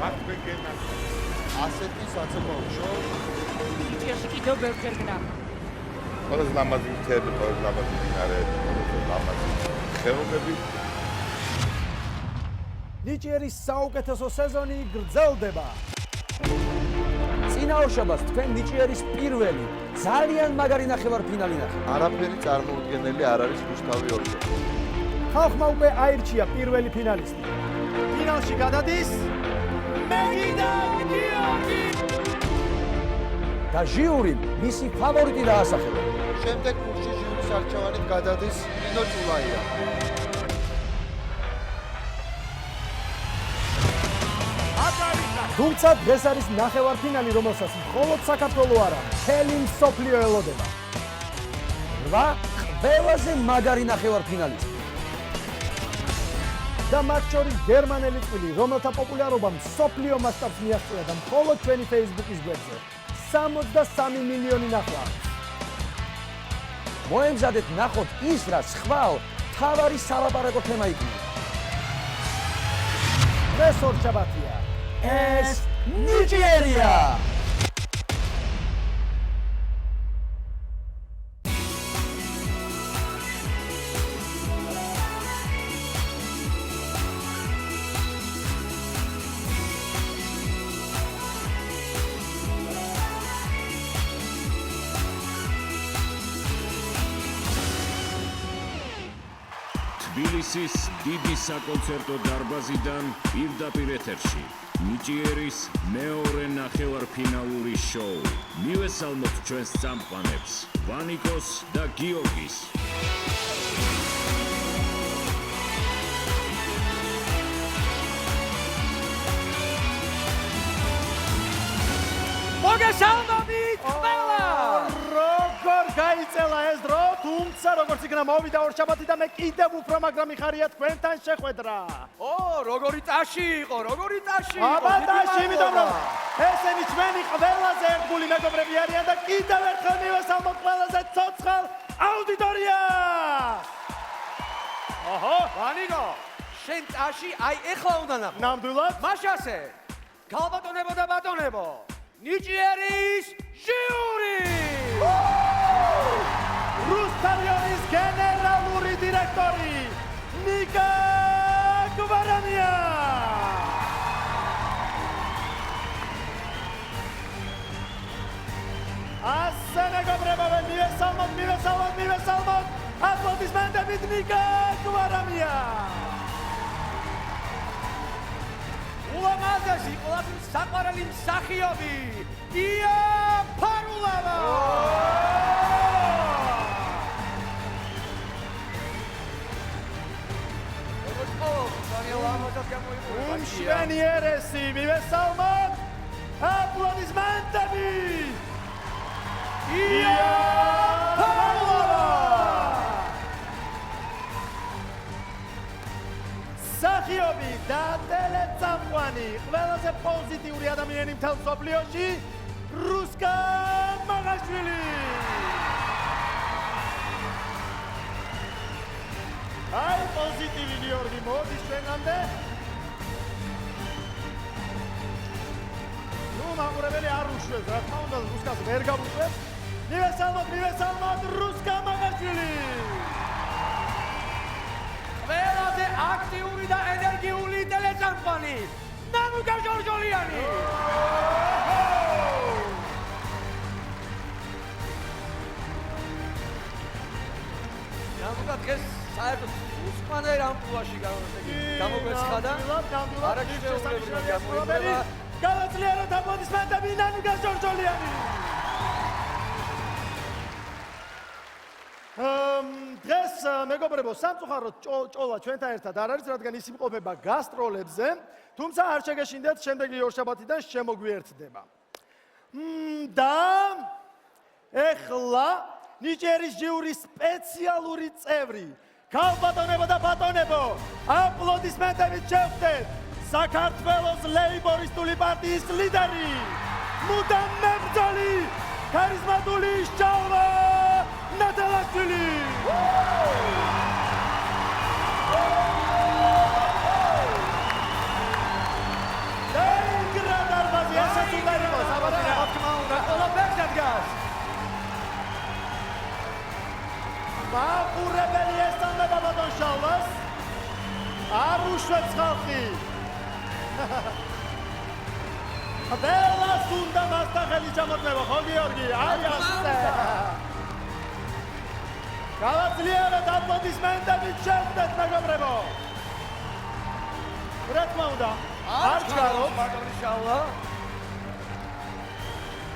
მათ მეგენა ასეთი საცეკვაო შოუ ნიჭიერში კიდევ ბევრჯერ გნახ. ყველაზე ლამაზი მთები, ყველაზე ლამაზი მდინარეები, ყველაზე ლამაზი ხეობები. ნიჭიერის საუკეთესო სეზონი გრძელდება. წინაორშაბას თქვენ ნიჭიერის პირველი ძალიან მაგარი ნახევარფინალი ნახეთ. არაფერი წარმოუდგენელი არ არის რუსთავი ორჯერ. ხალხმა უკვე აირჩია პირველი ფინალისტი. ფინალში გადადის მეგი და გიორგი. და ჟიურიმ მისი ფავორიტი დაასახელა. შემდეგ კურსში ჟიურის არჩევანით გადადის ნინო ჭულაია. თუმცა დღეს არის ნახევარფინალი, რომელსაც მხოლოდ საქართველო არა, მთელი მსოფლიო ელოდება. 8 ყველაზე მაგარი ნახევარფინალისტი. და მათ შორის გერმანელი წვილი, რომელთა პოპულარობა მსოფლიო მასშტაბს მიაღწია და მხოლოდ ჩვენი Facebook-ის გვერდზე 63 მილიონი ნახვა აქვს. მოემზადეთ ნახოთ ის, რაც ხვალ თავარი სალაპარაკო თემა იქნება. დღეს ორშაბათია. ეს ნიჭიერია! თბილისის დიდი საკონცერტო დარბაზიდან პირდაპირ ეთერში ნიჭიერის მეორე ნახევარფინალური შოუ. მივესალმოთ ჩვენს წამყვანებს, ვანიკოს და გიორგის. მოგესალმებით ყველა! როგორ გაიწელა ეს დრო, თუმცა როგორც იქნა მოვიდა ორშაბათი და მე კიდევ უფრო მაგრამ მიხარია თქვენთან შეხვედრა. როგორი ტაში იყო, როგორი ტაში იყო. აბა ტაში, იმიტომ რომ ესენი ჩვენი ყველაზე ერთგული მეგობრები არიან და კიდევ ერთხელ მივესალმოთ ყველაზე ცოცხალ აუდიტორიას. ოჰო, ვანიკო, შენ ტაში აი ეხლა უნდა ნახო. ნამდვილად? მაშასე, გალბატონებო და ბატონებო, ნიჭიერის ჟიური! რუსთავის გენერალური დირექტორი ნიკა გვარამია. ასე მეგობრებო, მივესალმოთ აპლოდისმენტებით ნიკა გვარამია. ულამაზესი ყველაფრის საყვარელი მსახიობი ია ფარულავა. უმშვენიერესი, მივესალმოთ აპლოდისმენტები ია ფარულავა. მსახიობი და ტელეწამყვანი, ყველაზე პოზიტიური ადამიანი მთელ მსოფლიოში, რუსკა მაღაშვილი. აი პოზიტივი გიორგი მოდის ჩვენამდე. ნუ მაყურებელი არ უშვებს, რა თქმა უნდა, რუსკას ვერ გავუშვებს. მივესალმოთ რუსკა მაღაშვილი. ყველაზე აქტიური და ენერგიული ტელეწამყვანი ნანუკა ჟორჟოლიანი. ნანუკა დღეს საერთოდ უსმანერ ამპლუაში გამოგვეცხადა. გავაძლიეროთ აპლოდისმენტები ნანუკა ჟორჟოლიანი. დღეს მეგობრებო, სამწუხაროდ ჭოლა ჩვენთან ერთად არ არის, რადგან ის იმყოფება გასტროლებზე, თუმცა არ შეგეშინდეთ, შემდეგი ორშაბათიდან შემოგვიერთდება. და ეხლა ნიჭიერის ჟიურის სპეციალური წევრი, გალბატონებო და ბატონებო, აპლოდისმენტებით შევხვდეთ საქართველოს ლეიბორისტული პარტიის ლიდერი, მუდამ მებრძოლი, ქარიზმატული შალვა ნატელაშვილი. და არ უშვებს ხალხი. ველას უნდა მასთან ხელი ჩამოწმება, ხო გიორგი? აი ასე. გავაძლიერეთ აპლოდისმენტებით შევხვდეთ მეგობრებო. რა თქმა უნდა, არ ჩქაროთ. მადლიშალა.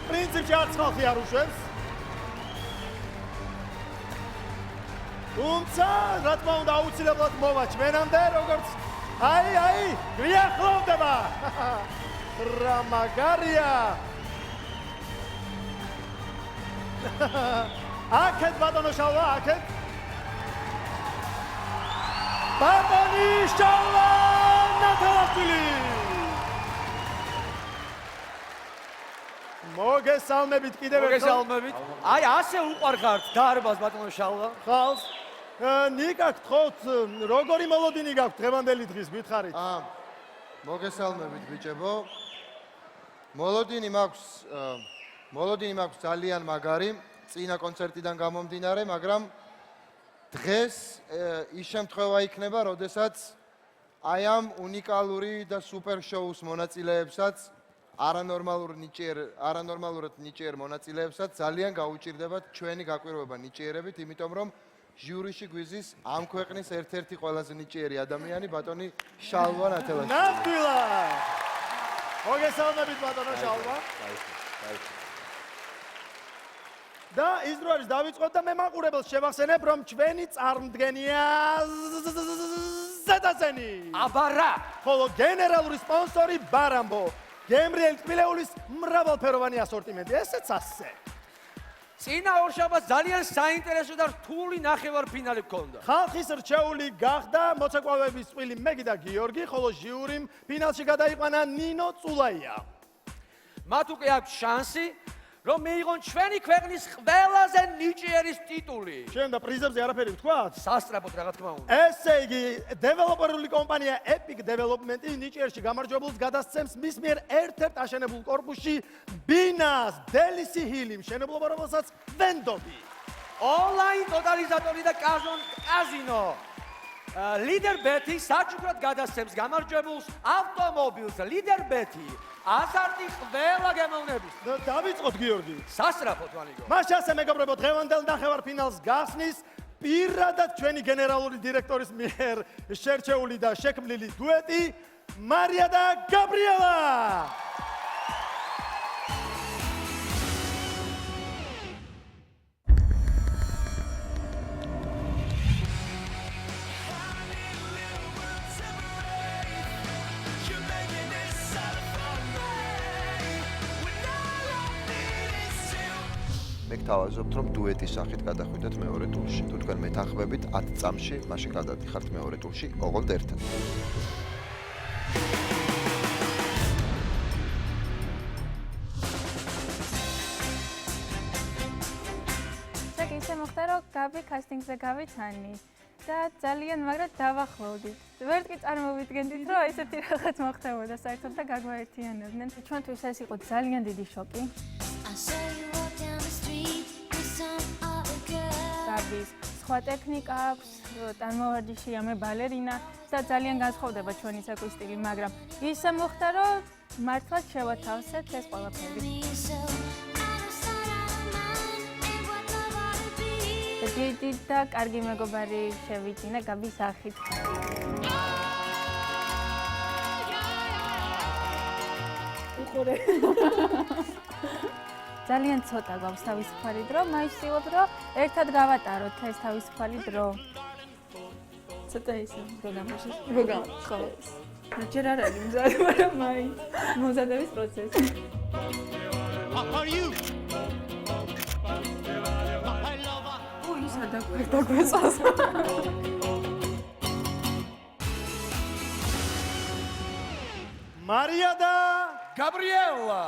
პრინციპში არც ხალხი არ უშვებს. თუმცა, რა თქმა უნდა, აუცილებლად მოვა ჩვენამდე, როგორც აი, გვიახლოვდება. რა მაგარია. აქეთ ბატონო შალვა, აქეთ. ბატონი შალვა ნათელაშვილი. მოგესალმებით კიდევ ერთხელ. მოგესალმებით. აი ასე უყარხართ დარბაზ ბატონო შალვა. ხალხს. ნიკა გთხოვთ, როგორი მოლოდინი გაქვთ დღევანდელი დღის, გითხარით? მოგესალმებით ბიჭებო. მოლოდინი მაქვს ძალიან მაგარი, წინა კონცერტიდან გამომდინარე, მაგრამ დღეს ის შემთხვევა იქნება, როდესაც აი ამ უნიკალური და სუპერ შოუს მონაწილეებსაც არანორმალურად ნიჭიერ მონაწილეებსაც ძალიან გაუჭირდებათ ჩვენი გაკვირვება ნიჭიერებით, იმიტომ რომ ჟიურიში გვიზის ამ ქვეყნის ერთ-ერთი ყველაზე ნიჭიერი ადამიანი ბატონი შალვა ნათელაშვილი. ნამდვილად. მოგესალმებით ბატონო შალვა. და ის რო არის დავიწყოთ და მე მაყურებელს შევახსენებ, რომ ჩვენი წარმდგენია ზედაზენი. აბარა. ხოლო გენერალური სპონსორი ბარამბო. გემრიელი ტკბილეულის მრავალფეროვანი ასორტიმენტი. ესეც ასე. წინა ორშაბათს ძალიან საინტერესო და რთული ნახევარფინალი გქონდა. ხალხის რჩეული გახდა მოცეკვავების წვილი მეგი და გიორგი, ხოლო ჟიურიმ ფინალში გადაიყვანა ნინო წულაია. მათ უკვე აქვს შანსი, რომ მიიღონ ჩვენი ქვეყნის ყველაზე ნიჭიერის ტიტული. შენ და პრიზებზე არაფერი ვთქვათ? სასწრაფოდ რა თქმა უნდა. ესე იგი, დეველოპერული კომპანია Epic Development-ი ნიჭიერში გამარჯვებულს გადასცემს მის მიერ ერთ-ერთ აშენებულ კორპუსში ბინას დელისი ჰილი, მშენებლობა რომელსაც ვენდობი. ონლაინ ტოტალიზატორი და კაზინო. ლიდერბეთი საჩუქრად გადასცემს გამარჯვებულს ავტომობილს ლიდერბეთი. აზარტი ყველა გემოვნების. დავიწყოთ გიორგი. სასწრაფოდ ვანიგო. მაშ ასე მეგობრებო, დღევანდელ ნახევარფინალს გახსნის პირადად ჩვენი გენერალური დირექტორის მიერ შერჩეული და შექმნილი დუეტი მარია და გაბრიელა. მე გთავაზობთ, რომ დუეტის სახით გადახვიდეთ მეორე ტურში. თუ თქვენ მეთანხმებით 10 წამში, მაშინ გადადიხართ მეორე ტურში, ოღონდ ერთად. საკ ისე მოხდა, რომ გაბი კასტინგზე გავიცანი და ძალიან მაგრად დავახლოვდით. ვერც კი წარმოვიდგენდით, რომ ესეთი რაღაც მოხდებოდა საერთოდ და გაგვაერთიანებდნენ. ჩვენთვის ეს იყო ძალიან დიდი შოკი. გაბის სხვა ტექნიკა აქვს, ტანმოვარჯიშია, მე ბალერინა და ძალიან განსხვავდება ჩვენი ცეკვის სტილი, მაგრამ ისე მოხდა, რომ მართლაც შევათავსეთ ეს ყველაფერი. დიდი და კარგი მეგობარი შევიძინა გაბის სახით. უყურე. ძალიან ცოტა გვაქვს თავისუფალი დრო, მაინც რომ ერთად გავატაროთ ეს თავისუფალი დრო. ცოტა ისე პროგრამაში. ხო. ჯერ არ არის მზად, მაგრამ მაინც მომზადების პროცესი. და გვეწას. მარია და გაბრიელა.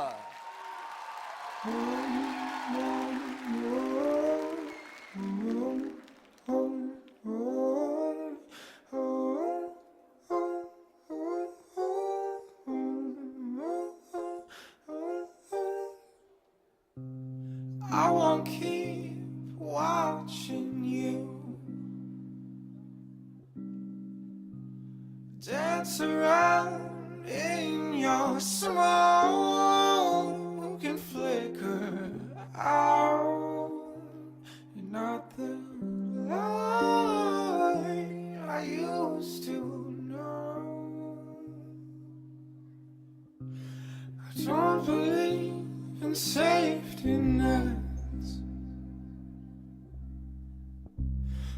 I won't keep watching you Dance around in your smoke and flicker out. You're not the light I used to know. I don't believe in safety nets.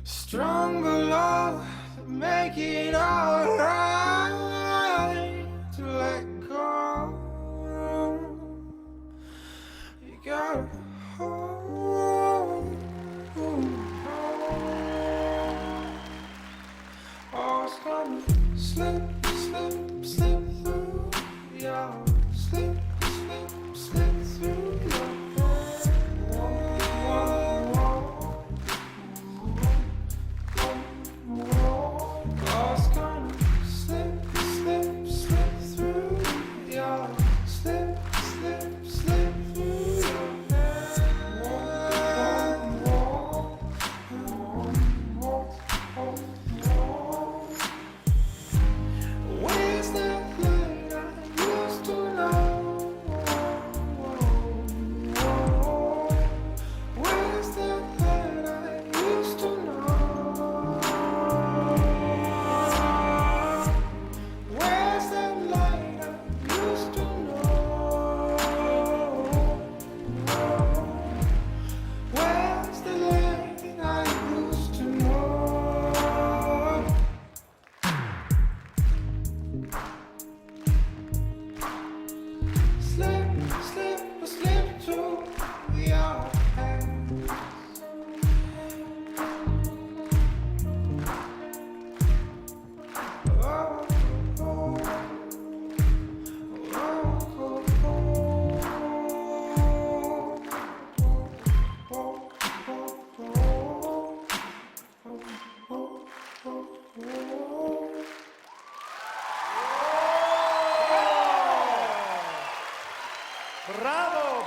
Stronger love to make it alright. To let go, you gotta hold. Oh, it's gonna slip, slip, slip through your slip, slip, slip through your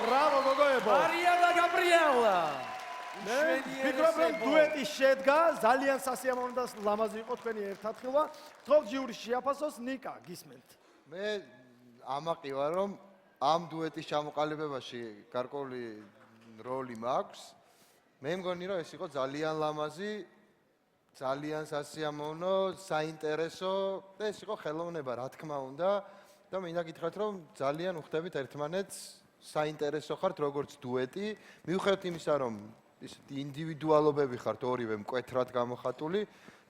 ბრავო გოგოებო. მარია და გაბრიელა. ვფიქრობ რომ დუეტი შედგა, ძალიან სასიამოვნო და ლამაზი იყო თქვენი ერთადხილვა. თქო ჯიურის შეაფასოს ნიკა, გისმენთ. მე ამაყი ვარ რომ ამ დუეტის ჩამოყალიბებაში გარკვეული როლი მაქვს. მე მგონი რომ ეს იყო ძალიან ლამაზი, ძალიან სასიამოვნო, საინტერესო და ეს იყო ხელოვნება, რა თქმა უნდა. და მინდა გითხრათ რომ ძალიან უხდებით ერთმანეთს, საინტერესო ხართ როგორც დუეტი, მიუხედავად იმისა რომ ისეთი ინდივიდუალობები ხართ ორივე მკვეთრად გამოხატული,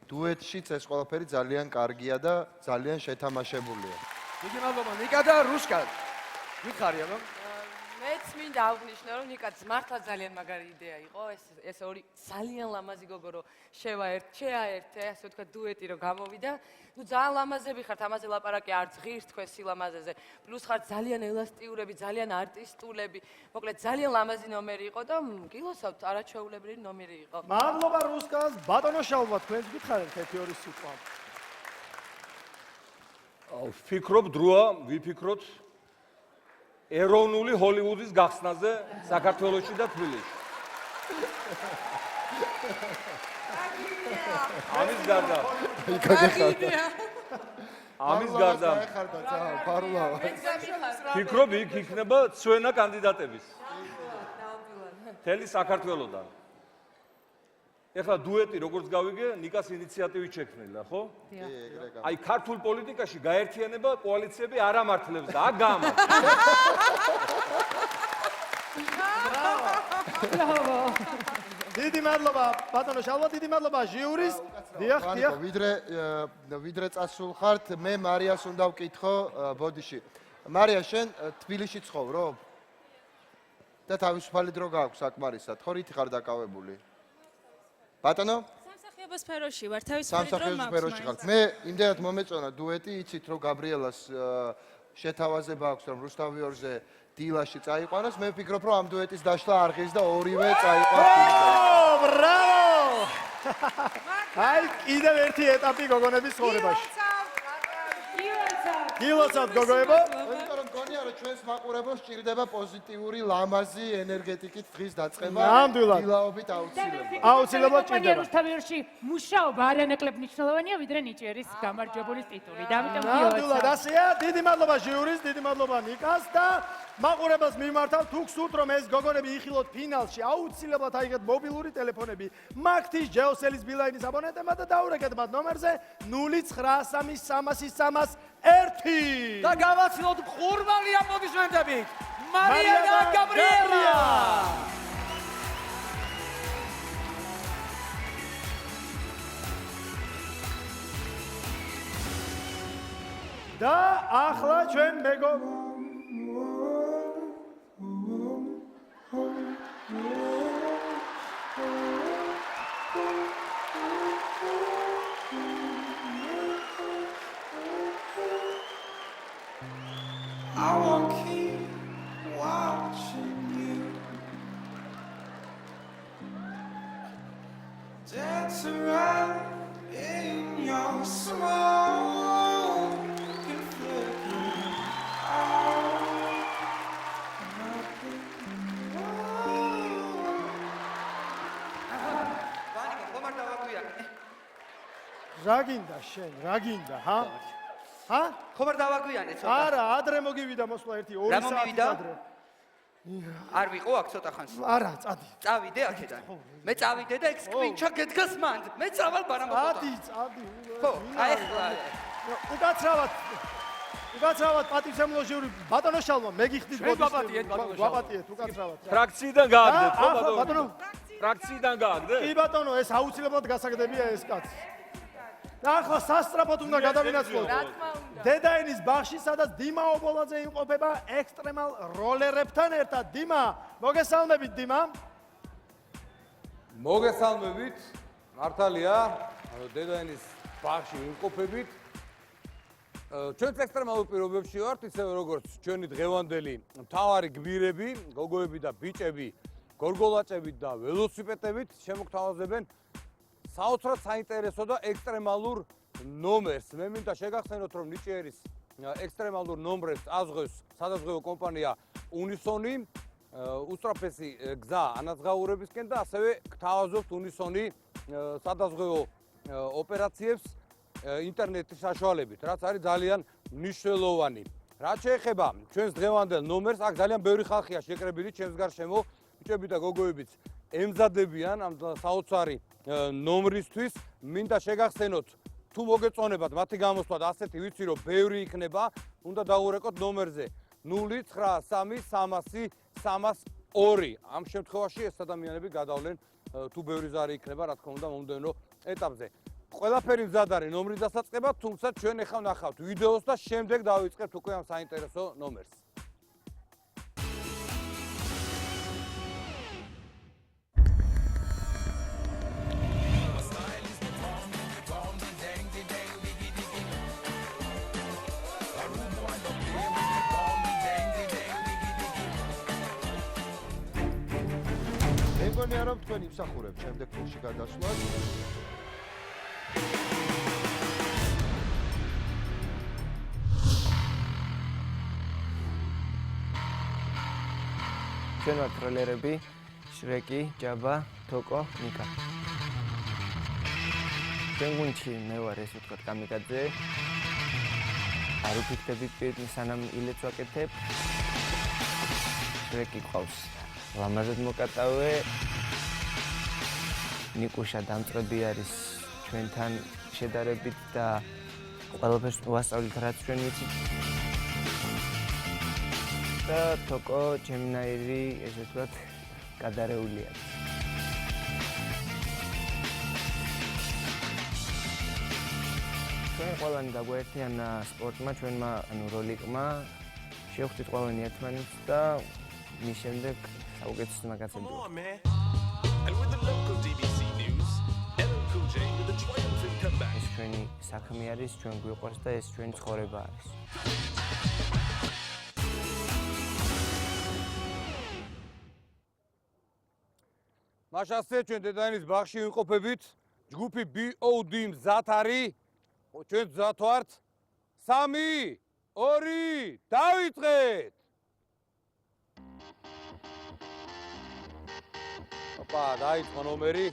დუეტშიც ეს ყველაფერი ძალიან კარგია და ძალიან შეთამაშებულია. დიდი მადლობა ნიკა და რუსკა. გითხარია რომ მეც მინდა აღვნიშნო რომ ნიკა მართლა ძალიან მაგარი იდეა იყო ეს ორი ძალიან ლამაზი გოგო რომ შეაერთე ასე ვთქვათ დუეტი რომ გამოვიდა ნუ ძალიან ლამაზები ხართ ამაზე ლაპარაკი არც ღირს თქვენ სილამაზეზე პლუს ხართ ძალიან ელასტიურები ძალიან არტისტულები მოკლედ ძალიან ლამაზი ნომერი იყო და გილოსავთ არაჩვეულებრივი ნომერი იყო მადლობა რუსკას ბატონო შალვა თქვენს გითხარით ერთი ორი სიტყვა ვფიქრობ დროა ვიფიქროთ ეროვნული ჰოლივუდის გახსნაზე საქართველოში და თბილისში. ამის გარდა. ამის გარდა. ვფიქრობ იქ იქნება ცვენა კანდიდატების. თელი საქართველოდან. ეხლა დუეტი როგორც გავიგე, ნიკას ინიციატივით შექმნილა, ხო? აი ქართულ პოლიტიკაში გაერთიანება კოალიციები არ ამართლებს და აქ გაამართლებს. ბრავო. დიდი მადლობა ბატონო შალვა, დიდი მადლობა ჟიურის. დიახ, დიახ. ვიდრე წასულხართ, მე მარიას უნდა ვკითხო ბოდიში. მარია, შენ თბილისში ცხოვრობ? და თავისუფალი დრო გაქვს საკმარისად, ხო რითი ხარ დაკავებული? ბატონო? სამსახიობო სფეროში ვარ, თავისუფალი დრო მაქვს. სამსახიობო სფეროში ხარ. მე იმდენად მომეწონა დუეტი, იცით რომ გაბრიელას შეთავაზება აქვს რომ რუსთავიორზე დილაში წაიყვანოს, მე ვფიქრობ რომ ამ დუეტის დაშლა არღის და ორივე წაიყვანს. ბრავო! აი კიდევ ერთი ეტაპი გოგონების ცხოვრებაში. გილოცავთ გოგოებო. მგონია რომ ჩვენს მაყურებელს სჭირდება პოზიტიური ლამაზი ენერგეტიკით დღის დაწყება. ნამდვილად. დილაობით აუცილებლად. აუცილებლად ჭირდება. რუსთავიერში მუშაობა არანაკლებ მნიშვნელოვანია ვიდრე ნიჭიერის გამარჯვებულის ტიტული. და ამიტომ ნამდვილად ასეა. დიდი მადლობა ჟიურის, დიდი მადლობა ნიკას და მაყურებელს მიმართავ თუ გსურთ რომ ეს გოგონები იხილოთ ფინალში, აუცილებლად აიღეთ მობილური ტელეფონები. მაგთის ჯეოსელის ბილაინის აბონენტებმა და დაურეკეთ მათ ნომერზე 09333301. და გავაცილოთ ყურმალი აპლოდისმენტებით. მარია და გაბრიელა. და ახლა ჩვენ I won't keep watching you dance around in your smoke and flicker რა გინდა შენ, რა გინდა, ჰა? ჰა? ხომ არ დავაგვიანე ცოტა? არა, ადრე მოგივიდა მოსვლა 1-2 საათი ადრე. არ ვიყო აქ ცოტა ხანს. არა, წადი. წავიდე აქედან. მე წავიდე და ეს კვინჩა გედგას მანდ. მე წავალ ბარამოხოთა. წადი. ხო, აი ახლა. უკაცრავად პატივცემულო ჟიური ბატონო შალვა, მე გიხდით გვაპატიეთ უკაცრავად. ფრაქციიდან გააგდეთ, ხო ბატონო? ბატონო. ფრაქციიდან გააგდეთ? კი ბატონო, ეს აუცილებლად გასაგდებია ეს კაცი. და ახლა სასწრაფოდ უნდა გადავინაცვლოთ. დედაენის ბაღში, სადაც დიმა ობოლაძე იმყოფება ექსტრემალ როლერებთან ერთად. დიმა, მოგესალმებით დიმა. მოგესალმებით, მართალია, დედაენის ბაღში იმყოფებით. ჩვენც ექსტრემალურ პირობებში ვართ, ისევე როგორც ჩვენი დღევანდელი მთავარი გმირები, გოგოები და ბიჭები, გორგოლაჭებით და ველოსიპედებით შემოგთავაზებენ საოცრად საინტერესო და ექსტრემალურ ნომერს. მე მინდა შეგახსენოთ, რომ ნიჭიერის ექსტრემალურ ნომრებს აზღვევს სადაზღვევო კომპანია უნისონი, უსწრაფესი გზა ანაზღაურებისკენ და ასევე გთავაზობთ უნისონი სადაზღვევო ოპერაციებს ინტერნეტის საშუალებით, რაც არის ძალიან მნიშვნელოვანი. რაც შეეხება ჩვენს დღევანდელ ნომერს, აქ ძალიან ბევრი ხალხია შეკრებილი ჩვენს გარშემო, ბიჭები და გოგოებიც ემზადებიან ამ საოცარი ნომრისთვის. მინდა შეგახსენოთ, თუ მოგეწონებათ მათი გამოსვლა და ასეთი ვიცი რომ ბევრი იქნება, უნდა დაურეკოთ ნომერზე 09300 ამ შემთხვევაში ეს ადამიანები გადავლენ თუ ბევრი ზარი იქნება, რა თქმა უნდა, მომდევნო ეტაპზე. ყველაფერი მზად არის ნომრის დასაწყებად, თუმცა ჩვენ ახლა ვნახავთ ვიდეოს და შემდეგ დავიწყებთ უკვე ამ საინტერესო ნომერს. მეგონია რომ თქვენ იმსახურებთ შემდეგ ფილმში გადასვლას. ჩვენ ვართ როლერები, შრეკი, ჯაბა, თოკო, ნიკა. ჩვენ გუნდში მე ვარ ეს ვთქვათ კამიკაძე. არ უფიქრდებით პირდ სანამ ილეთს ვაკეთებ. შრეკი ყავს. ლამაზად მოკატავე. ნიკუშა დამწყები არის ჩვენთან შედარებით და ყველაფერს ვასწავლით რაც ჩვენ ვიცით. და თოკო ჩემნაირი ესე ვთქვათ გადარეულია. ჩვენ ყველანი დაგვაერთიანა სპორტმა, ჩვენმა ანუ როლიკმა შევხვდით ყველანი ერთმანეთს და მის შემდეგ საუკეთესო მაგაცები. ეს ჩვენი საქმე არის, ჩვენ გვიყვარს და ეს ჩვენი ცხოვრება არის. მაშასე ჩვენ დედაენის ბაღში ვიმყოფებით, ჯგუფი BOD მზად არის, ჩვენ მზად ვართ. 3 2 დავიწყეთ. ოპა, დაიწყო ნომერი.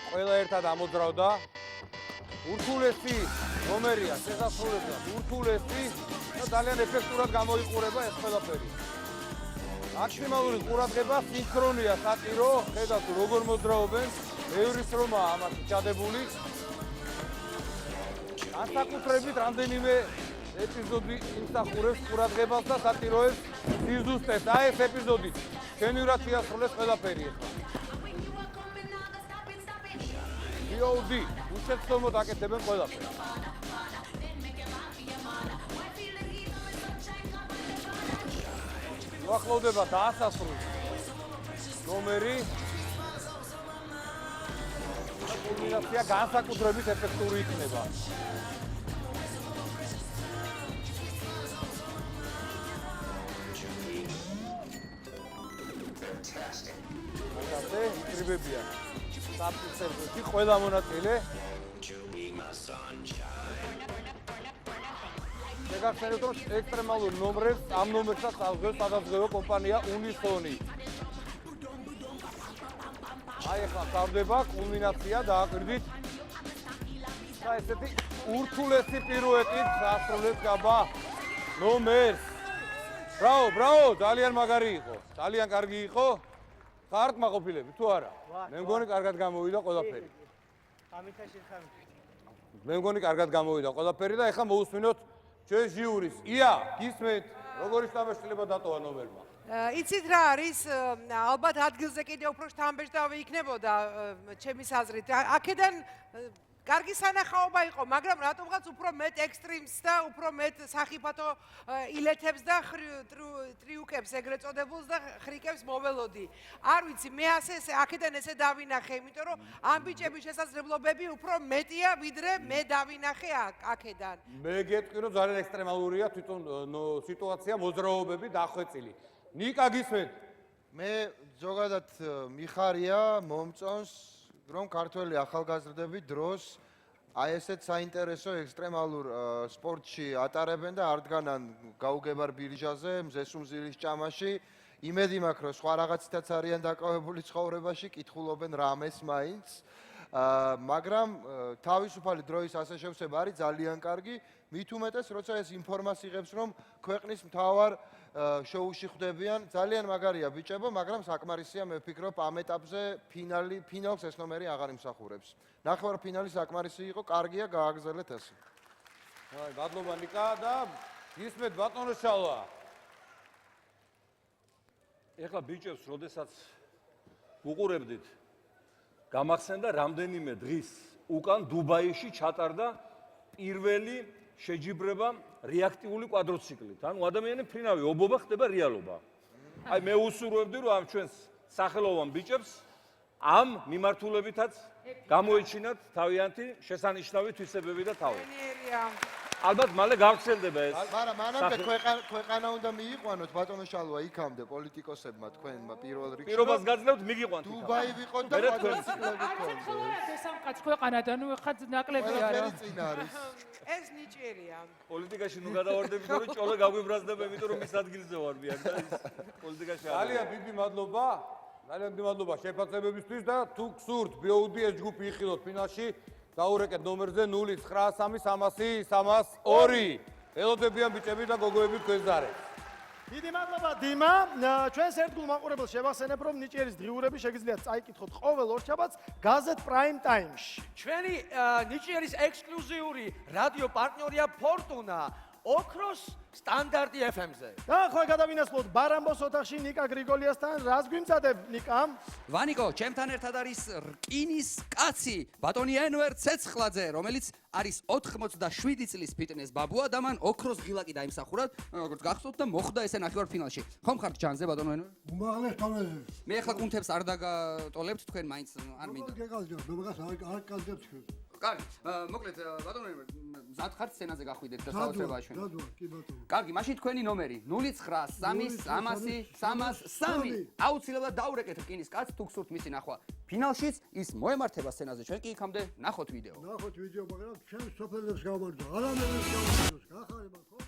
ყველა ერთად ამოძრავდა. ურთულესი ნომერია შესასრულებლად. ურთულესი და ძალიან ეფექტურად გამოიყურება ეს ყველაფერი. მაქსიმალური ყურადღება, სინქრონია სატირო, ხედავთ როგორ მოძრაობენ, ბევრი სრომაა ამას ჩადებული. განსაკუთრებით რამდენიმე ეპიზოდი იმსახურებს ყურადღებას და სატიროებს სიზუსტეს. აი ეს ეპიზოდი გენიურად შეასრულეს ყველაფერი ახლა. VOD უშეცდომოდ აკეთებენ ყველაფერს. უახლოვდება დაასასრულოს ნომერი. კულმინაცია განსაკუთრებით ეფექტური იქნება. ასე ტრიბებია. საფუძვლებში ყველა მონაწილე. შეგახსენებთ, რომ ექსტრემალურ ნომრებს ამ ნომერსაც აღზევს სადაზღვევო კომპანია უნისონი. აი ახლა სარდება კულმინაცია დააკვირდით. და ესეთი ურთულესი პირუეტით ასრულებს გაბა ნომერს. ბრავო, ბრავო, ძალიან მაგარი იყო. ძალიან კარგი იყო. ხართ მაყოფილები თუ არა? მე მგონი კარგად გამოვიდა ყველაფერი. ამითა შეხამით. მე მგონი კარგად გამოვიდა ყველაფერი და ეხლა მოусმინოთ ჩვენ ჟიურის. ია, გისმენთ, როგორი შთაბეჭდილება დატოვა ნომერმა? იცით რა არის, ალბათ ადგილზე კიდე უფრო შთამბეჭდავი იქნებოდა ჩემის აზრით. აქედან კარგი სანახაობა იყო, მაგრამ რატომღაც უფრო მეტ ექსტრიმს და უფრო მეტ სახიფათო ილეთებს და ტრიუკებს ეგრეთ წოდებულს და ხრიკებს მოველოდი. არ ვიცი, მე ასე აქედან ესე დავინახე, იმიტომ რომ ამ ბიჭების შესაძლებლობები უფრო მეტია, ვიდრე მე დავინახე აქედან. მე გეტყვი, რომ ძალიან ექსტრემალურია თვითონ სიტუაცია, მოძრაობები დახვეწილი. ნიკა გისმენთ? მე ზოგადად მიხარია მომწონს რომ ქართველი ახალგაზრდები დროს აი ესეთ საინტერესო ექსტრემალურ სპორტში ატარებენ და არ დგანან გაუგებარ ბირჟაზე, მზესუმზილის ჭამაში. იმედი მაქვს, რომ სხვა რაღაცითაც არიან დაკავებული ცხოვრებაში, კითხულობენ რამეს მაინც. მაგრამ თავისუფალი დროის ასე შევსება არის ძალიან კარგი, მით უმეტეს, როცა ეს ინფორმაცია იღებს, რომ ქვეყნის მთავარ შოუში ხვდებიან, ძალიან მაგარია ბიჭებო, მაგრამ საკმარისია მე ვფიქრობ ამ ეტაპზე ფინალს ეს ნომერი აღარ იმსახურებს. ნახევარფინალი საკმარისი იყო, კარგია, გააგრძელეთ ესე. აი, მადლობა ნიკა და გისმენთ ბატონო შალვა. ეხლა ბიჭებს, როდესაც უყურებდით, გამახსენდა რამდენიმე დღის უკან დუბაიში ჩატარდა პირველი შეჯიბრება რეაქტიული კვადროციკლით. ანუ ადამიანები ფრინავი ობობა ხდება რეალობა. აი მე უსურვებდი, რომ ამ ჩვენს სახელოვან ბიჭებს ამ მიმართულებითაც გამოიჩინათ თავიანთი შესანიშნავი თვისებები და თავი. ალბათ მალე გავრცელდება ეს. მაგრამ მანამდე ქვეყანა უნდა მიიყვანოთ ბატონო შალვა იქამდე პოლიტიკოსებმა თქვენმა პირველ რიგში. პირობას გაძლევთ მიგიყვანთ. დუბაი ვიყოთ და კვადროციკლები ხო, ამ კაც ქვეყანა და ნუ ხა ნაკლები არა. ყველაფერი წინ არის. ეს ნიჭიერია. პოლიტიკაში ნუ გადავარდები, რომ ჭოლა გაგვიბრაზდება, იმიტომ რომ მის ადგილზე ვარ მე აქ და ის პოლიტიკაში არა. ძალიან დიდი მადლობა. ძალიან დიდი მადლობა შეფასებებისთვის და თუ გსურთ BOD ეს ჯგუფი იხილოთ ფინალში, დაურეკეთ ნომერზე 093000302. ელოდებიან ბიჭები და გოგოები თქვენს ზარებს. დიდი მადლობა დიმა. ჩვენს ერთგულ მაყურებელს შევახსენებ, რომ ნიჭიერის დღიურები შეგიძლიათ წაიკითხოთ ყოველ ორშაბათს გაზეთ Prime Time-ში. ჩვენი ნიჭიერის ექსკლუზიური რადიო პარტნიორია ფორტუნა. ოქროს სტანდარტი FM-ზე. და ხო გადავინაცვლოთ ბარამბოს ოთახში ნიკა გრიგოლიასთან. რას გვიმზადებ ნიკა? ვანიკო, ჩემთან ერთად არის რკინის კაცი, ბატონი ენვერ ცეცხლაძე, რომელიც არის 87 წლის ფიტნეს ბაბუა და მან ოქროს ღილაკი დაიმსახურა, როგორც გახსოვთ და მოხვდა ესე ნახევარფინალში. ხომ ხართ ჯანზე ბატონო ენვერ? უმაღლეს თონეზე. მე ახლა კუნთებს არ დაგატოლებთ, თქვენ მაინც არ მინდა. გეკალჯობ, მაგას არ კალდებთ თქვენ. კარგი, მოკლედ ბატონო ენვერ, მზად ხართ სცენაზე გახვიდეთ და საოცრებაში. დადვა, კი ბატონო. კარგი, მაშინ თქვენი ნომერი 093000303. აუცილებლად დაურეკეთ რკინის კაცს, თუ გსურთ მისი ნახვა ფინალშიც, ის მოემართება სცენაზე. ჩვენ კი იქამდე ნახოთ ვიდეო. ნახოთ ვიდეო, მაგრამ ჩემს სოფელებს გავმარჯვა. არამერეს გავმარჯვა. გახარება, ხომ?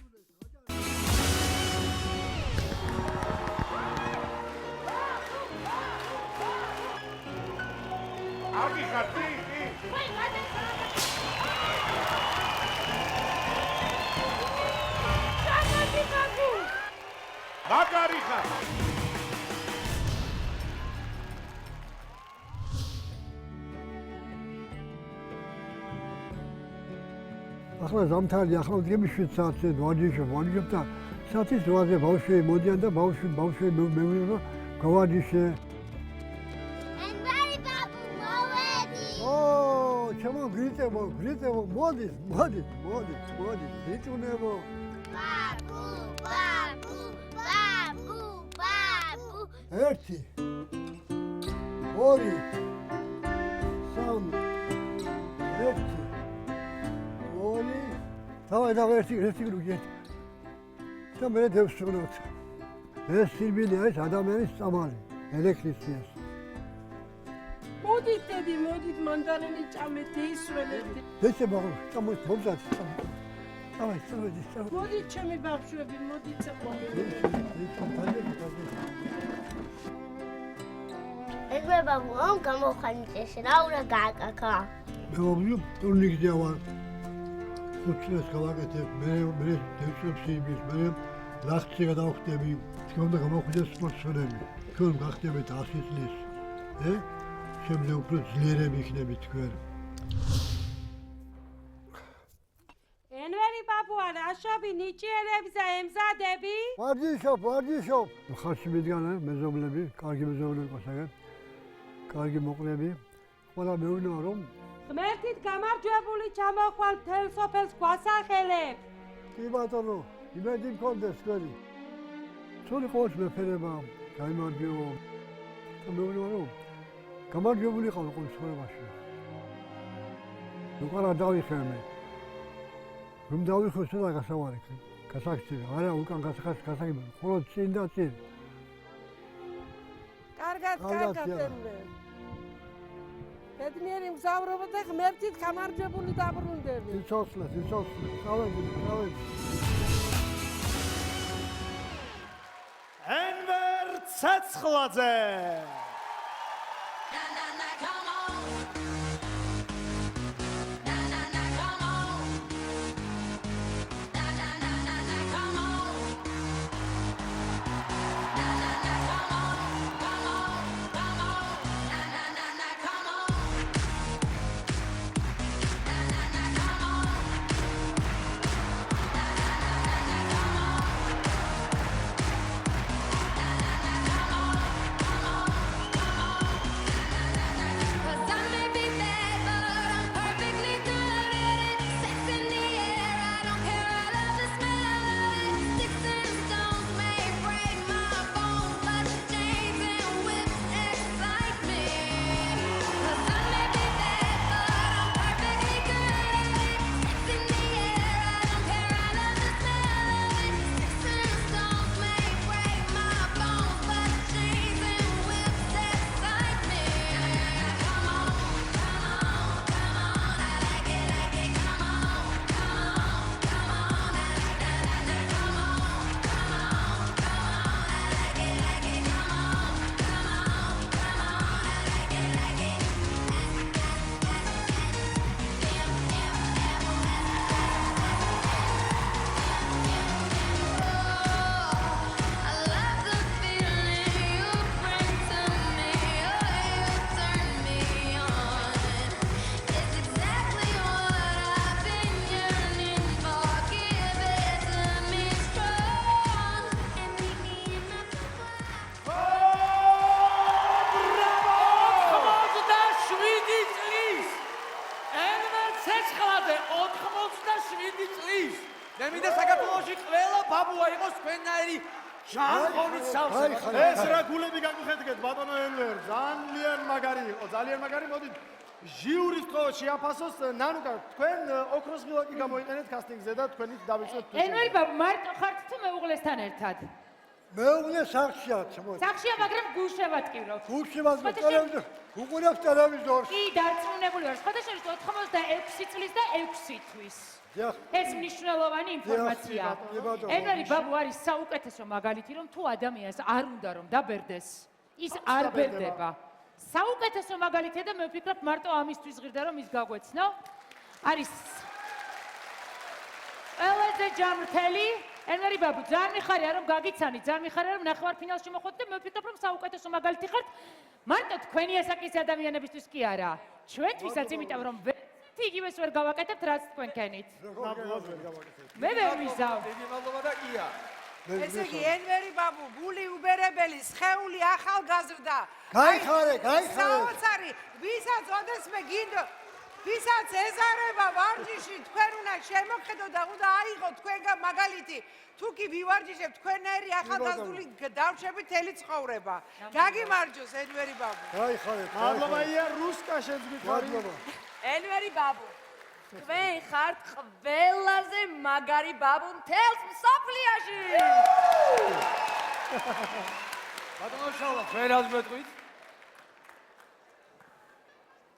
მაგარი ხარ. ახლა ზამთარი, ახლა ვდგები 7 საათზე, ვარჯიშობ და საათის 8-ზე ბავშვები მოდიან და ბავშვები მევინება გავარჯიშე. ჩემო გრიტებო, მოდის. იწუნებო. ბაბუ. 1 2 3 დავай ერთი გრუპი. და მე დავსწროთ. ეს სირბილი არის ადამიანის წამალი, ელექტრიციის. მოდით დედი, მოდით მანდარინი ჭამეთ, ისველეთ. ესე ბაღო, წამოით მომზადეთ. დავай. მოდით ჩემი ბავშვები, მოდით საყვარელი. ეგრე ბაბუ, გამოხანიჭეს, რა უნდა გააკაკა? მე ვობიო, ტურნიკზე ვარ. უცნეს გავაკეთებ, მე დევწებ სიმის, მე ლახტზე გადავხდები, თქვენ უნდა გამოხვიდეთ სპორტსმენები. თქვენ გახდებით 100 წლის. შემდეგ უფრო ძლიერები იქნებით თქვენ. ენვერი ბაბუა, რაშობი ნიჭიერებზე ემზადები? ვარჯიშობ. ხარში მიდგან მეზობლები, კარგი მეზობლები ყოსაგან. კარგი მოყლები. ყველა მეუბნება რომ ღმერთით გამარჯვებული ჩამოხვალ მთელ სოფელს გვასახელებ. კი ბატონო, იმედი მქონდეს თქვენი. ცოლი ყოველს მეფერება, გაიმარჯვებო. და მეუბნება რომ გამარჯვებული ყავ ყოველ ცხოვრებაში. უკან არ დავიხერ მე. რომ დავიხო ცოტა გასავალი, გასაქცევი. არა, უკან გასაგები, ხოლო წინ და წინ. კარგად ენვერი. ბედნიერი მგზავრობა და ღმერთით გამარჯვებული დაბრუნდები. სიცოცხლე. წავედი. ენვერ ცეცხლაძე. მე მინდა საქართველოში ყველა ბაბუა იყოს თქვენნაირი ჟანგონით სავსე. ეს რა გულები გაგუხეთგეთ ბატონო ენვერ, ძალიან მაგარი იყო, ძალიან მაგარი. მოდით ჟიურის თქო შეაფასოს. ნანუკა, თქვენ ოქროს ღილაკი გამოიყენეთ კასტინგზე და თქვენით დავიწყეთ. ენვერი ბაბუ, მარტო ხართ თუ მეუღლესთან ერთად? მეუღლე სახშია, მოდი. სახშია, მაგრამ გულშევად კივრობ. გულშევად ტელევიზორ, უყურებს ტელევიზორს. კი, დარწმუნებული ვარ. სხვადასხვა 86 წლის და 6 თვის. ეს მნიშვნელოვანი ინფორმაცია. ენვერი ბაბუ არის საუკეთესო მაგალითი, რომ თუ ადამიანს არ უნდა რომ დაბერდეს, ის არ ბერდება. საუკეთესო მაგალითია და მე ვფიქრობ მარტო ამისთვის ღირდა რომ ის გაგვეცნო. არის ყველაზე ჯამრთელი ენვერი ბაბუ, ძალიან მიხარია რომ გაგიცანით, ძალიან მიხარია რომ ნახევარფინალში მოხვდით და მე ვფიქრობ რომ საუკეთესო მაგალითი ხართ. მარტო თქვენი ასაკის ადამიანებისთვის კი არა. ჩვენთვისაც, იმიტომ რომ იგივეს ვერ გავაკეთებთ, რაც თქვენ ქენით. მე ვერ ვიზავ. დიდი მადლობა და კია. ესე იგი, ენვერი ბაბუ, გული უბერებელი, სხეული ახალგაზრდა. გაიხარე. საოცარი, ვისაც ოდესმე გინდო, ვისაც ეზარება ვარჯიში, თქვენ უნდა შემოხედოთ და უნდა აიღოთ თქვენგან მაგალითი. თუ კი ვივარჯიშებთ თქვენნაირი ახალგაზრდული დავშებით მთელი ცხოვრება. გაგიმარჯოს ენვერი ბაბუ. გაიხარე. მადლობა ია რუსკა შენს გითხარი. ენვერი ბაბუ. თქვენ ხართ ყველაზე მაგარი ბაბუ მთელს მსოფლიოში. ბატონო შალვა, ჩვენ რას მეტყვით?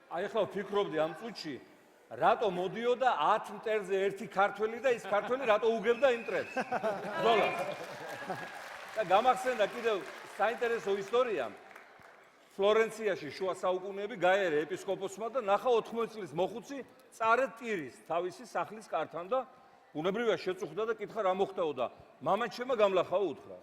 აი ახლა ვფიქრობდი ამ წუთში, რატო მოდიოდა 10 მტერზე ერთი ქართველი და ის ქართველი რატო უგებდა იმ მტრებს. ბრძოლა. და გამახსენდა კიდევ საინტერესო ისტორია. ფლორენციაში შუა საუკუნეები გაიარე ეპისკოპოსმა და ნახა 80 წლის მოხუცი წარედ ტირის თავისი სახლის კართან და ბუნებრივია შეწუხდა და კითხა რა მოხდაო და მამაჩემმა გამლახაო უთხრა.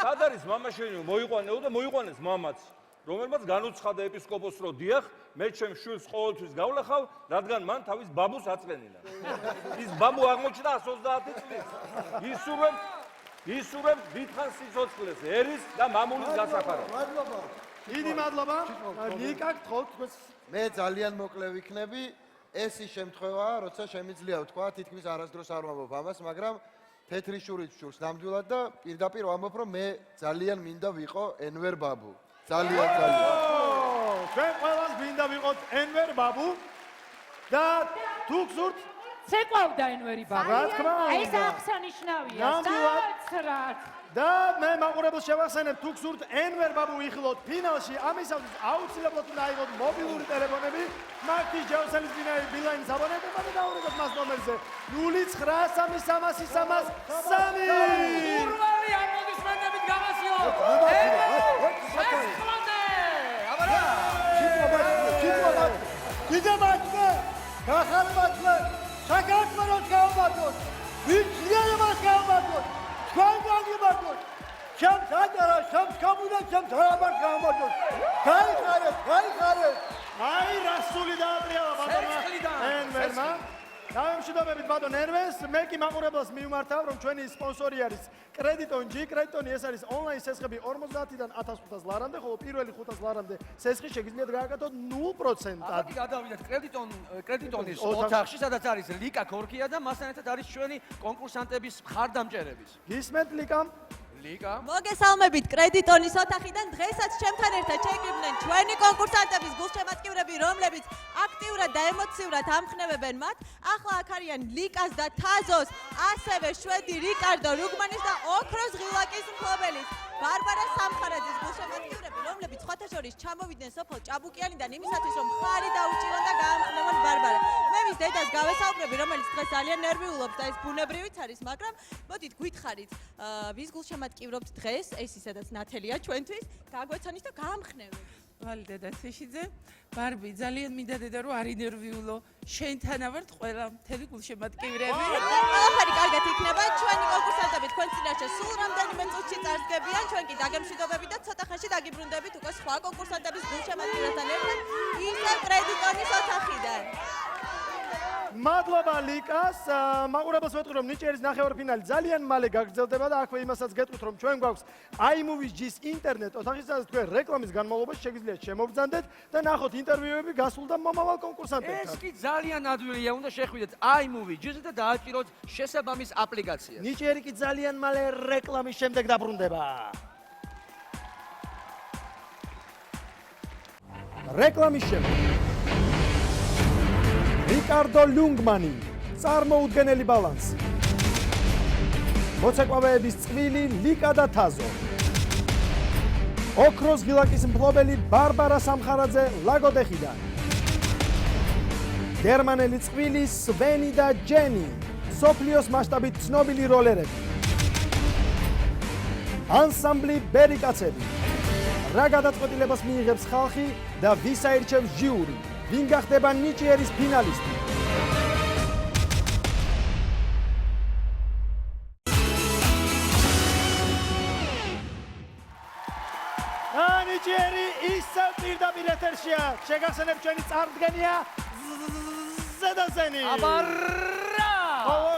სად არის მამაშენიო მოიყვანეო და მოიყვანეს მამაც, რომელმაც განუცხადა ეპისკოპოსს რომ დიახ, მე ჩემ შვილს ყოველთვის გავლახავ, რადგან მან თავის ბაბუს აწვენინა. ის ბაბუ აღმოჩნდა 130 წლის. ისურვებს დიდხანს სიცოცხლეს, ერის და მამულის გასახარად. მადლობა. დიდი მადლობა. ნიკა გთხოვთ თქვენს. მე ძალიან მოკლე ვიქნები. ეს ის შემთხვევაა, როცა შემიძლია ვთქვა, თითქმის არასდროს არ ვამბობ ამას, მაგრამ თეთრი შურით შურს ნამდვილად და პირდაპირ ვამბობ, რომ მე ძალიან მინდა ვიყო ენვერ ბაბუ. ძალიან. ჩვენ ყველას მინდა ვიყოთ ენვერ ბაბუ და თუ გსურთ ცეკვავდა ენვერი ბაბუ. რა თქმა უნდა. აი ეს აღსანიშნავია. ნამდვილად. და მე მაყურებელს შევახსენებ, თუ გსურთ ენვერ ბაბუ იხილოთ ფინალში, ამისათვის აუცილებლად უნდა აიღოთ მობილური ტელეფონები, მარტი ჯავსელის ბილაინის აბონენტებმა და დაურეკოთ მას ნომერზე 09333303. ურვალი აპლოდისმენტებით გამასიო. დიდებაჭმე, გახალბაჭმე, საქართველოს გავბატოთ, ვიჭრიებას გავბატოთ, თქვენ გაგიბატოთ, ჩემს ატარა, ჩემს კომუნა, ჩემს არაბას გავბატოთ. გაიხარეთ. აი რასული დაატრიალა ბატონმა ენვერმა. დავემშვიდობებით ბატონ ენვერს, მე კი მაყურებელს მივმართავ, რომ ჩვენი სპონსორი არის კრედიტონჯი. კრედიტონი ეს არის ონლაინ სესხები 50-დან 1500 ლარამდე, ხოლო პირველი 500 ლარამდე სესხი შეგიძლიათ გააკეთოთ 0%-ად. აბა კი გადავიდეთ კრედიტონის ოთახში, სადაც არის ლიკა ქორქია და მასთან ერთად არის ჩვენი კონკურსანტების მხარდამჭერების. გისმენთ ლიკა? ლიკა. მოგესალმებით კრედიტონის ოთახიდან. დღესაც ჩემთან ერთად შეგიბრნენ ჩვენი კონკურსანტების გულშემატკივრები, რომლებიც აქტიურად და ემოციურად ამხნევებენ მათ. ახლა აქ არიან ლიკას და თაზოს, ასევე შვედი რიკარდო რუგმანის და ოქროს ღილაკის მფლობელის ბარბარა სამხარაძის გულშემატკივრები, რომლებიც სხვათა შორის ჩამოვიდნენ სოფელ ჭაბუკიანიდან იმისათვის, რომ მხარი დაუჭირონ და გაამხნევონ ბარბარა. მე მის დედას გავესაუბრები, რომელიც დღეს ძალიან ნერვიულობს და ეს ბუნებრივიც არის, მაგრამ მოდით გითხარით, ვის გულშემატკივრობთ დღეს, ეს ისედაც ნათელია ჩვენთვის, გაგვეცანით და გაამხნევეთ. ვალი დედა თეშიძე, ბარბი, ძალიან მინდა დედა რომ არ ინერვიულო. შენთანა ვართ ყველა მთელი გულშემატკივრები. ყველაფერი კარგად იქნება, ჩვენი კონკურსანტები თქვენ წინაშე სულ რამდენიმე წუთში წარსდგებიან, ჩვენ კი დაგემშვიდობებით და ცოტა ხანში დაგიბრუნდებით უკვე სხვა კონკურსანტების გულშემატკივრებთან ერთად ისევ კრედიტონის ოთახიდან. მადლობა ლიკას. მაყურებელს ვეთქვი, რომ ნიჭიერის ნახევარფინალი ძალიან მალე გაგრძელდება და აქვე იმასაც გეტყვით, რომ ჩვენ გვაქვს iMovies G-ის ინტერნეტ ოთახი, სადაც თქვენ რეკლამის განმავლობაში შეგიძლიათ შემოვბრძანდეთ და ნახოთ ინტერვიუები გასულ და მომავალ კონკურსანტებთან. ეს კი ძალიან ადვილია, უნდა შეხვიდეთ iMovie G-ზე და დააჭიროთ შესაბამის აპლიკაცია. ნიჭიერი კი ძალიან მალე რეკლამის შემდეგ დაბრუნდება. რეკლამის შემდეგ რიკარდო ლუნგმანი, წარმოუდგენელი ბალანსი. მოცეკვავეების წვილი ლიკა და თაზო. ოქროს ღილაკის მფლობელი ბარბარა სამხარაძე ლაგოდეხიდან. გერმანელი წვილი სვენი და ჯენი, სოფლიოს მასშტაბით ცნობილი როლერები. ანსამბლი ბერიკაცები. რა გადაწყვეტილებას მიიღებს ხალხი და ვის აირჩევს ჟიური? ვინ გახდება ნიჭიერის ფინალისტი? ნიჭიერი ისევ პირდაპირ ეთერშია. შეგახსენებთ ჩვენი წარდგენია ზედაზენი.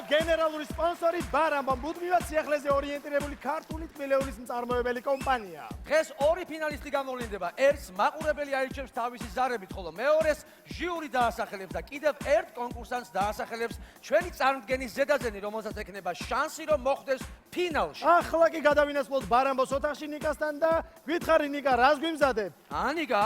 გენერალური სპონსორი ბარამბამ მუდმივად სიახლეზე ორიენტირებული ქართული ტკბილეულის მწარმოებელი კომპანია. დღეს ორი ფინალისტი გამოვლინდება. ერთს მაყურებელი აირჩევს თავისი ზარებით, ხოლო მეორეს ჟიური დაასახელებს და კიდევ ერთ კონკურსანტს დაასახელებს ჩვენი წარდგენის ზედაზენი, რომელსაც ექნება შანსი, რომ მოხვდეს ფინალში. ახლა კი გადავინაცვლოთ ბარამბოს ოთახში ნიკასთან და გითხარი ნიკა, რას გვიმზადებ? ნიკა?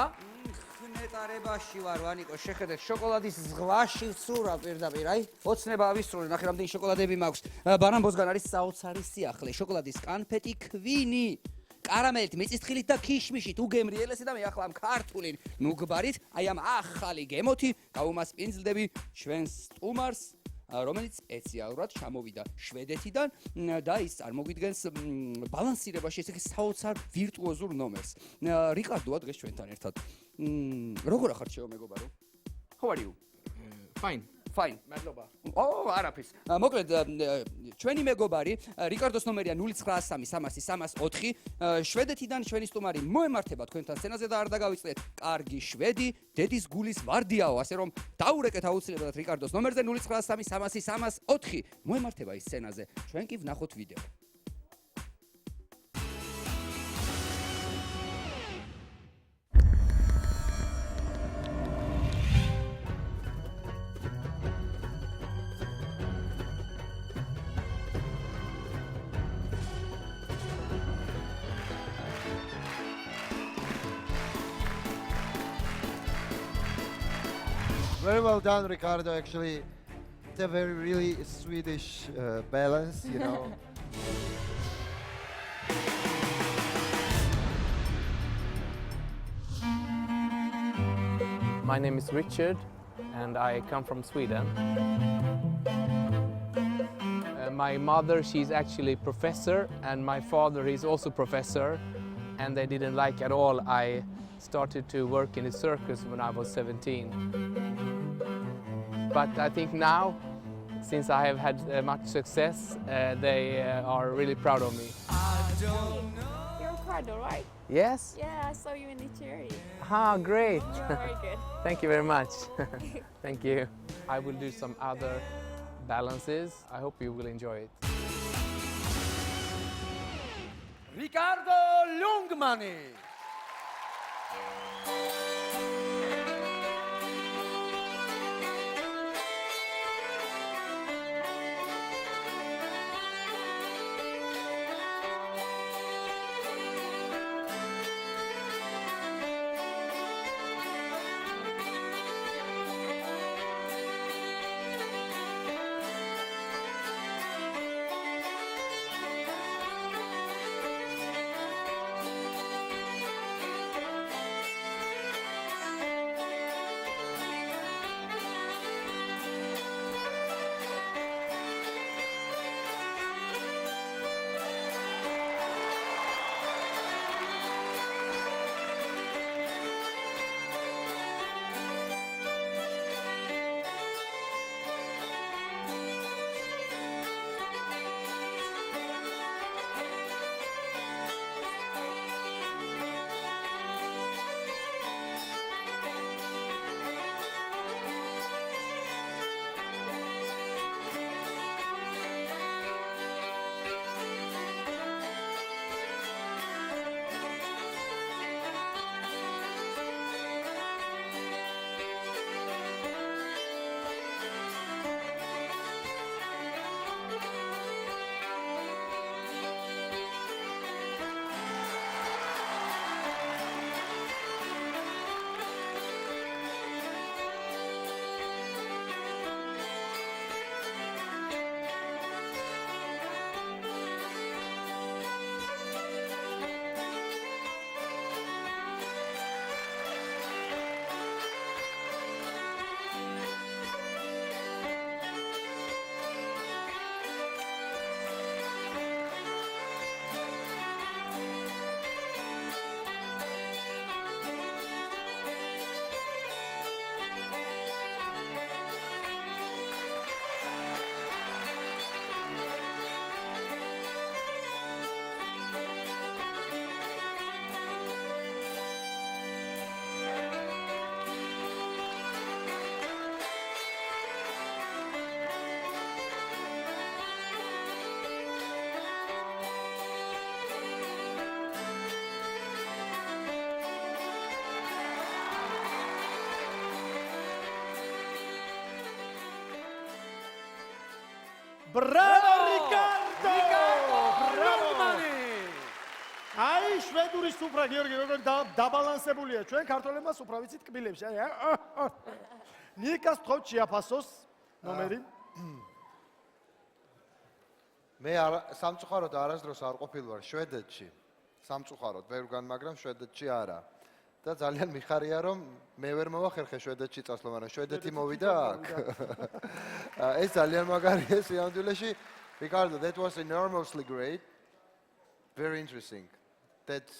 ნეტარებაში ვარ, ვანიკო, შეხედეთ, შოკოლადის ზღვაში ვცურა პირდაპირ, აი, ოცნება ავისრული, ნახე რამდენი შოკოლადები მაქვს. ბარამბოსგან არის საოცარი სიახლე, შოკოლადის კანფეტი, ქვინი, კარამელით, მიწისთხილით და ქიშმიშით, უგემრიელესი და მე ახლა ამ ქართული ნუგბარით, აი ამ ახალი გემოთი გავუმასპინძლდები ჩვენს სტუმარს, რომელიც ეციალურად ჩამოვიდა შვედეთიდან და ის წარმოგვიდგენს ბალანსირებაში ესე საოცარ ვირტუოზულ ნომერს. რიკარდოა დღეს ჩვენთან ერთად. როგორ ახარჩეო მეგობარო? How are you? Fine. Fine. მადლობა. არაფრის. მოკლედ ჩვენი მეგობარი რიკარდოს ნომერია 09330304. შვედეთიდან ჩვენი სტუმარი მოემართება თქვენთან სცენაზე და არ დაგავიწყდეთ. კარგი შვედი, დედის გულის ვარდიაო, ასე რომ დაურეკეთ აუცილებლად რიკარდოს ნომერზე 09330304. მოემართება ის სცენაზე. ჩვენ კი ვნახოთ ვიდეო. Very well done, Ricardo. Actually, it's a very really Swedish balance, you know. My name is Richard, and I come from Sweden. My mother, she's actually a professor, and my father is also professor, and they didn't like at all. I started to work in a circus when I was 17. But I think now, since I have had much success, they are really proud of me. You're Ricardo, right? Yes? Yeah, I saw you in the charity. Ah, great. You're very good. Thank you very much. Thank you. I will do some other balances. I hope you will enjoy it. Ricardo Ljungmani. ბრავო რიკარდო! ლუნგმანი! აი შვედური სუფრა გიორგი როგორ დაბალანსებულია ჩვენ ქართველებმა სუფრა ვიცით კბილებში აი ნიკას თხოვთ შეაფასოს ნომერი მე სამწუხაროდ არასდროს არ ყოფილ ვარ შვედეთში სამწუხაროდ ბევრგან მაგრამ შვედეთში არა და ძალიან მიხარია რომ მე ვერ მოვახერხე შვედეთში წასვლა მაგრამ შვედეთი მოვიდა აქ ეს ძალიან მაგარია სიამდვილეში Ricardo that was enormously great very interesting That's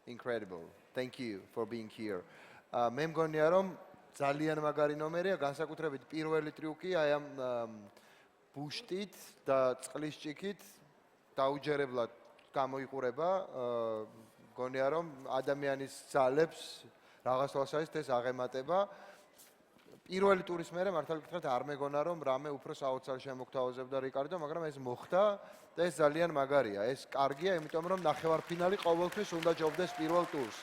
incredible. Thank you for being here. მე მგონია რომ ძალიან მაგარი ნომერია, განსაკუთრებით პირველი ტრიუკი აი ამ ბუშტით და წყლის ჭიქით დაუჯერებლად გამოიყურება. მგონია რომ ადამიანის ძალებს რაღაც თვალსაზრისით ეს აღემატება. პირველი ტურის მერე მართალი გითხრათ არ მეგონა რომ რამე უფრო საოცარ შემოგთავაზებდა რიკარდო, მაგრამ ეს მოხდა და ეს ძალიან მაგარია. ეს კარგია, იმიტომ რომ ნახევარფინალი ყოველთვის უნდა ჯობდეს პირველ ტურს.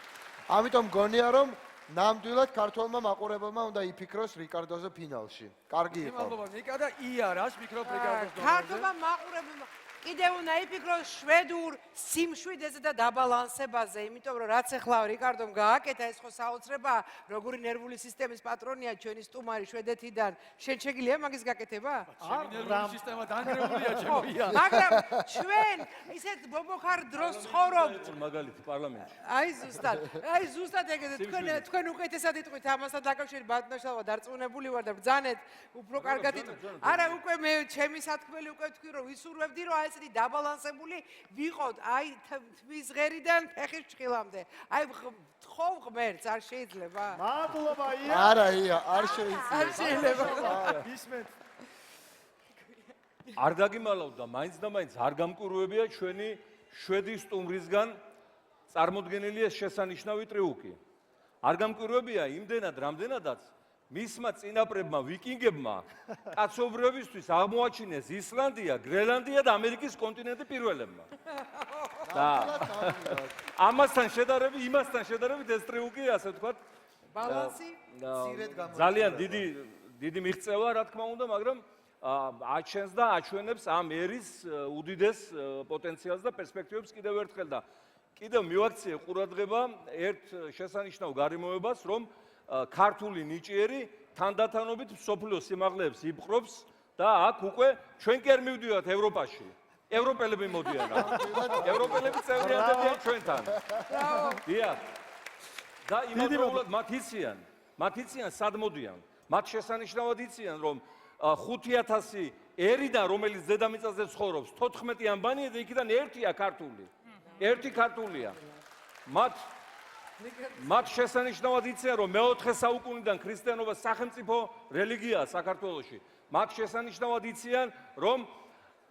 ამიტომ მგონია რომ ნამდვილად ქართველმა მაყურებელმა უნდა იფიქროს რიკარდოზე ფინალში. კარგი იყო. მადლობა ნიკა და იარას მიკროფ რიკარდოს ნომერზე. ქართველმა მაყურებელმა კიდევ უნდა იფიქროს შვედურ სიმშვიდეზე და დაბალანსებაზე, იმიტომ რომ რაც ახლა რიკარდომ გააკეთა ეს ხო საოცრებაა, როგორი ნერვული სისტემის პატრონია ჩვენი სტუმარი შვედეთიდან. შენ შეგიძლია მაგის გაკეთება? ჩემი ნერვული სისტემა დანგრეულია ჩემოია. მაგრამ ჩვენ ისეთ ბობოქარ დროს ცხოვრობთ. მაგალითი პარლამენტში. აი ზუსტად ეგეზე თქვენ უკეთესად იტყვით ამასთან დაკავშირებით ბატონშალვა დარწმუნებული ვარ და ბრძანეთ უფრო კარგად იტყვით. არა უკვე მე ჩემი სათქმელი უკვე ვთქვი რომ ვისურვებდი რომ აი ესეთი დაბალანსებული ვიყოთ აი თმის ღერიდან ფეხის ჭყილამდე. აი ხო ღმერთს არ შეიძლება? მადლობა ია. არა ია, არ შეიძლება. არ შეიძლება. ისმენთ. არ დაგიმალავ და მაინც და მაინც არ გამკურვებია ჩვენი შვედის სტუმრისგან წარმოდგენილი ეს შესანიშნავი ტრიუკი. არ გამკურვებია იმდენად, რამდენადაც მისმა წინაპრებმა ვიკინგებმა კაცობრიობისთვის აღმოაჩინეს ისლანდია, გრენლანდია და ამერიკის კონტინენტი პირველებმა. და ამასთან შედარებით ეს ტრიუკი ასე ვთქვათ ბალანსი ძალიან დიდი მიღწევა რა თქმა უნდა, მაგრამ აჩენს და აჩვენებს ამ ერის უდიდეს პოტენციალს და პერსპექტივებს კიდევ ერთხელ და კიდევ მივაქციე ყურადღება ერთ შესანიშნავ გარემოებას, რომ ქართული ნიჭიერი თანდათანობით მსოფლიო სიმაღლეებს იპყრობს და აქ უკვე ჩვენ კი არ მივდივართ ევროპაში. ევროპელები მოდიან. ევროპელები წევრიანდებიან ჩვენთან. დიახ. და იმავდროულად მათ იციან სად მოდიან. მათ შესანიშნავად იციან რომ 5000 ერიდან რომელიც დედამიწაზე ცხოვრობს 14 ამბანია და იქიდან ერთია ქართული. ერთი ქართულია. მათ შესანიშნავად იციან რომ მე-4 საუკუნიდან ქრისტიანობა სახელმწიფო რელიგიაა საქართველოში. მათ შესანიშნავად იციან რომ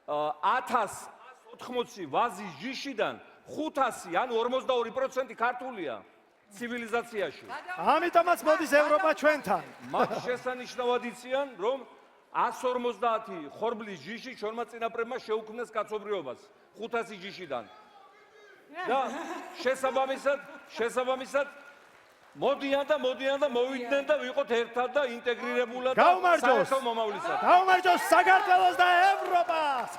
1180 ვაზის ჯიშიდან 500 ანუ 42% ქართულია ცივილიზაციაში. ამიტომაც მოდის ევროპა ჩვენთან. მათ შესანიშნავად იციან რომ 150 ხორბლის ჯიში ჩვენმა წინაპრებმა შეუქმნეს კაცობრიობას 500 ჯიშიდან. და შესაბამისად მოდიან და მოვიდნენ და ვიყოთ ერთად და ინტეგრირებულად საერთო მომავლისად. გაუმარჯოს საქართველოს და ევროპას.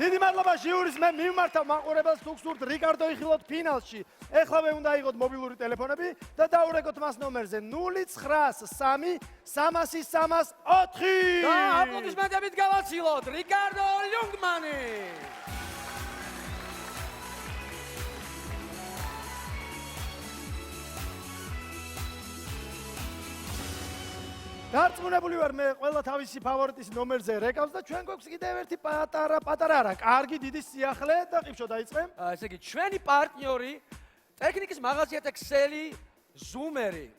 დიდი მადლობა ჟიურის მე მიმართავ მაყურებელს თუ გსურთ რიკარდო იხილოთ ფინალში. ეხლავე უნდა იღოთ მობილური ტელეფონები და დაურეკოთ მას ნომერზე 0903 300 304. და აპლოდისმენტებით გავაცილოთ რიკარდო ლუნგმანი. დარწმუნებული ვარ მე ყველა თავისი ფავორიტის ნომერზე რეკავს და ჩვენ გვაქვს კიდევ ერთი პატარა არა, კარგი დიდი სიახლე და ყიფშო დაიწყე. ესე იგი ჩვენი პარტნიორი ტექნიკის მაღაზია ქსელი ზუმერი.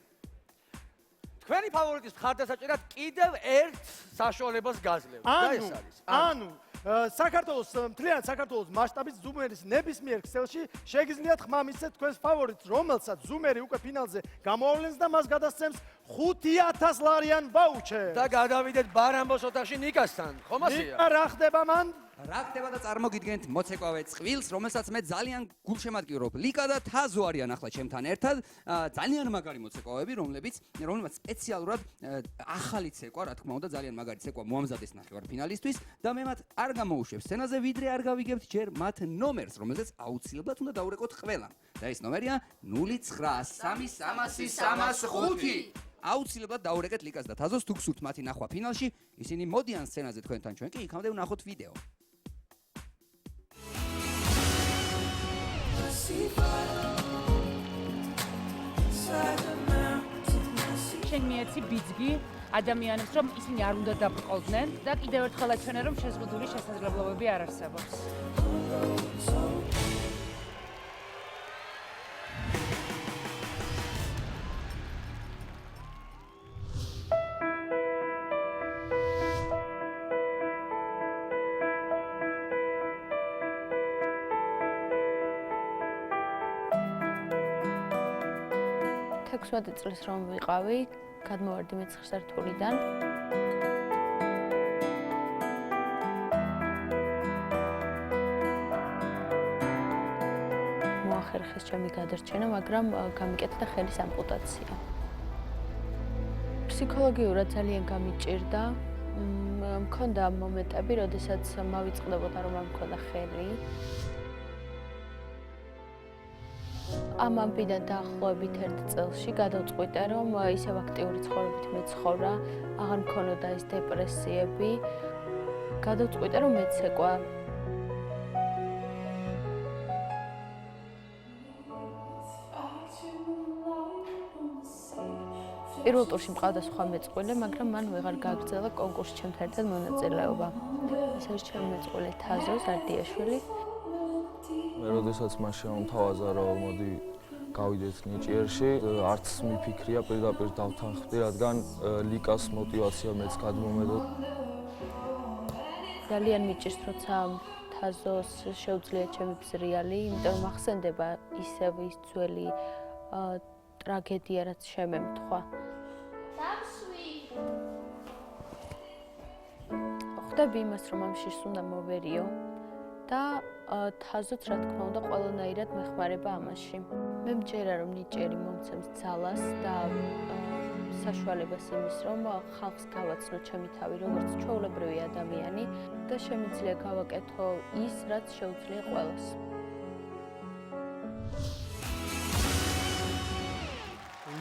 თქვენი ფავორიტის მხარდასაჭერად კიდევ ერთ საშუალებას გაძლევს და ეს არის. ანუ საქართველოს მთლიან საქართველოს მასშტაბით ზუმერის ნებისმიერ ქსელში შეგიძლიათ ხმა მისცეთ თქვენს ფავორიტს, რომელსაც ზუმერი უკვე ფინალზე გამოავლენს და მას გადასცემს 5000 ლარიან ვაუჩერს. და გადავიდეთ ბარამბოს ოთახში ნიკასთან. ხომ ასეა? ნიკა რა ხდება მან? რა ხდება და წარმოგიდგენთ მოცეკვავე წყვილს, რომელსაც მე ძალიან გულშემატკივრობ. ლიკა და თაზო არიან ახლა ჩემთან ერთად. ძალიან მაგარი მოცეკვავები, რომლებიც სპეციალურად ახალი ცეკვა, რა თქმა უნდა, ძალიან მაგარი ცეკვა მოამზადეს ნახევარფინალისტვის და მე მათ არ გამოუშვებ სცენაზე, ვიდრე არ გავიგებთ ჯერ მათ ნომერს, რომელზეც აუცილებლად უნდა დაურეკოთ ყველამ. და ეს ნომერია 0933030305. აუცილებლად დაურეკეთ ლიკას და თაზოს, თუ გსურთ მათი ნახვა ფინალში, ისინი მოდიან სცენაზე თქვენთან, ჩვენ კი იქამდე ვნახოთ ვიდეო. შენ მიეცი ბიძგი ადამიანებს, რომ ისინი არ უნდა დაბრყოდნენ და კიდევ ერთხელ აჩვენე, რომ შეზღუდული შესაძლებლობები არ არსებობს. X წლის რომ ვიყავი, გადმოვარდი მე-9 სართულიდან. მოახერხეს ჩემი გადარჩენა, მაგრამ გამიკეთდა ხელის ამპუტაცია. ფსიქოლოგიურად ძალიან გამიჭირდა. მქონდა მომენტები, როდესაც მავიწყდებოდა, რომ არ მქონდა ხელი. ამ ამბიდან დაახლოებით 1 წელში გადავწყვიტე, რომ ისევ აქტიური ცხოვრებით მეცხოვრა, აღარ მქონოდა ეს დეპრესიები. გადავწყვიტე, რომ მეცეკვა. პირველ ტურში მყავდა სხვა მეწყვილე, მაგრამ მან ვეღარ გააგრძელა კონკურსში ჩემთან ერთად მონაწილეობა. ეს არის ჩემი მეწყვილე თაზო ზარდიაშვილი. მე როდესაც მან შემოთავაზა, რომ მოდი გავიდეთ ნიჭიერში, არც მიფიქრია, პირდაპირ დავთანხმდი, რადგან ლიკას мотиваცია მეც გადმომედო. ძალიან მიჭირს, როცა თაზოს შეუძლია ჩემი ბზრიალი, იმიტომ რომ ახსენდება ისევ ის ძველი ტრაგედია, რაც შემემთხვა. ხვდები იმას, რომ ამ შიშს უნდა მოვერიო და თაზოც რა თქმა უნდა ყველანაირად მეხმარება ამაში. მე მჯერა რომ ნიჭიერი მომცემს ძალას და საშუალებას იმის, რომ ხალხს გავაცნო ჩემი თავი როგორც ჩვეულებრივი ადამიანი და შემიძლია გავაკეთო ის, რაც შეუძლია ყველას.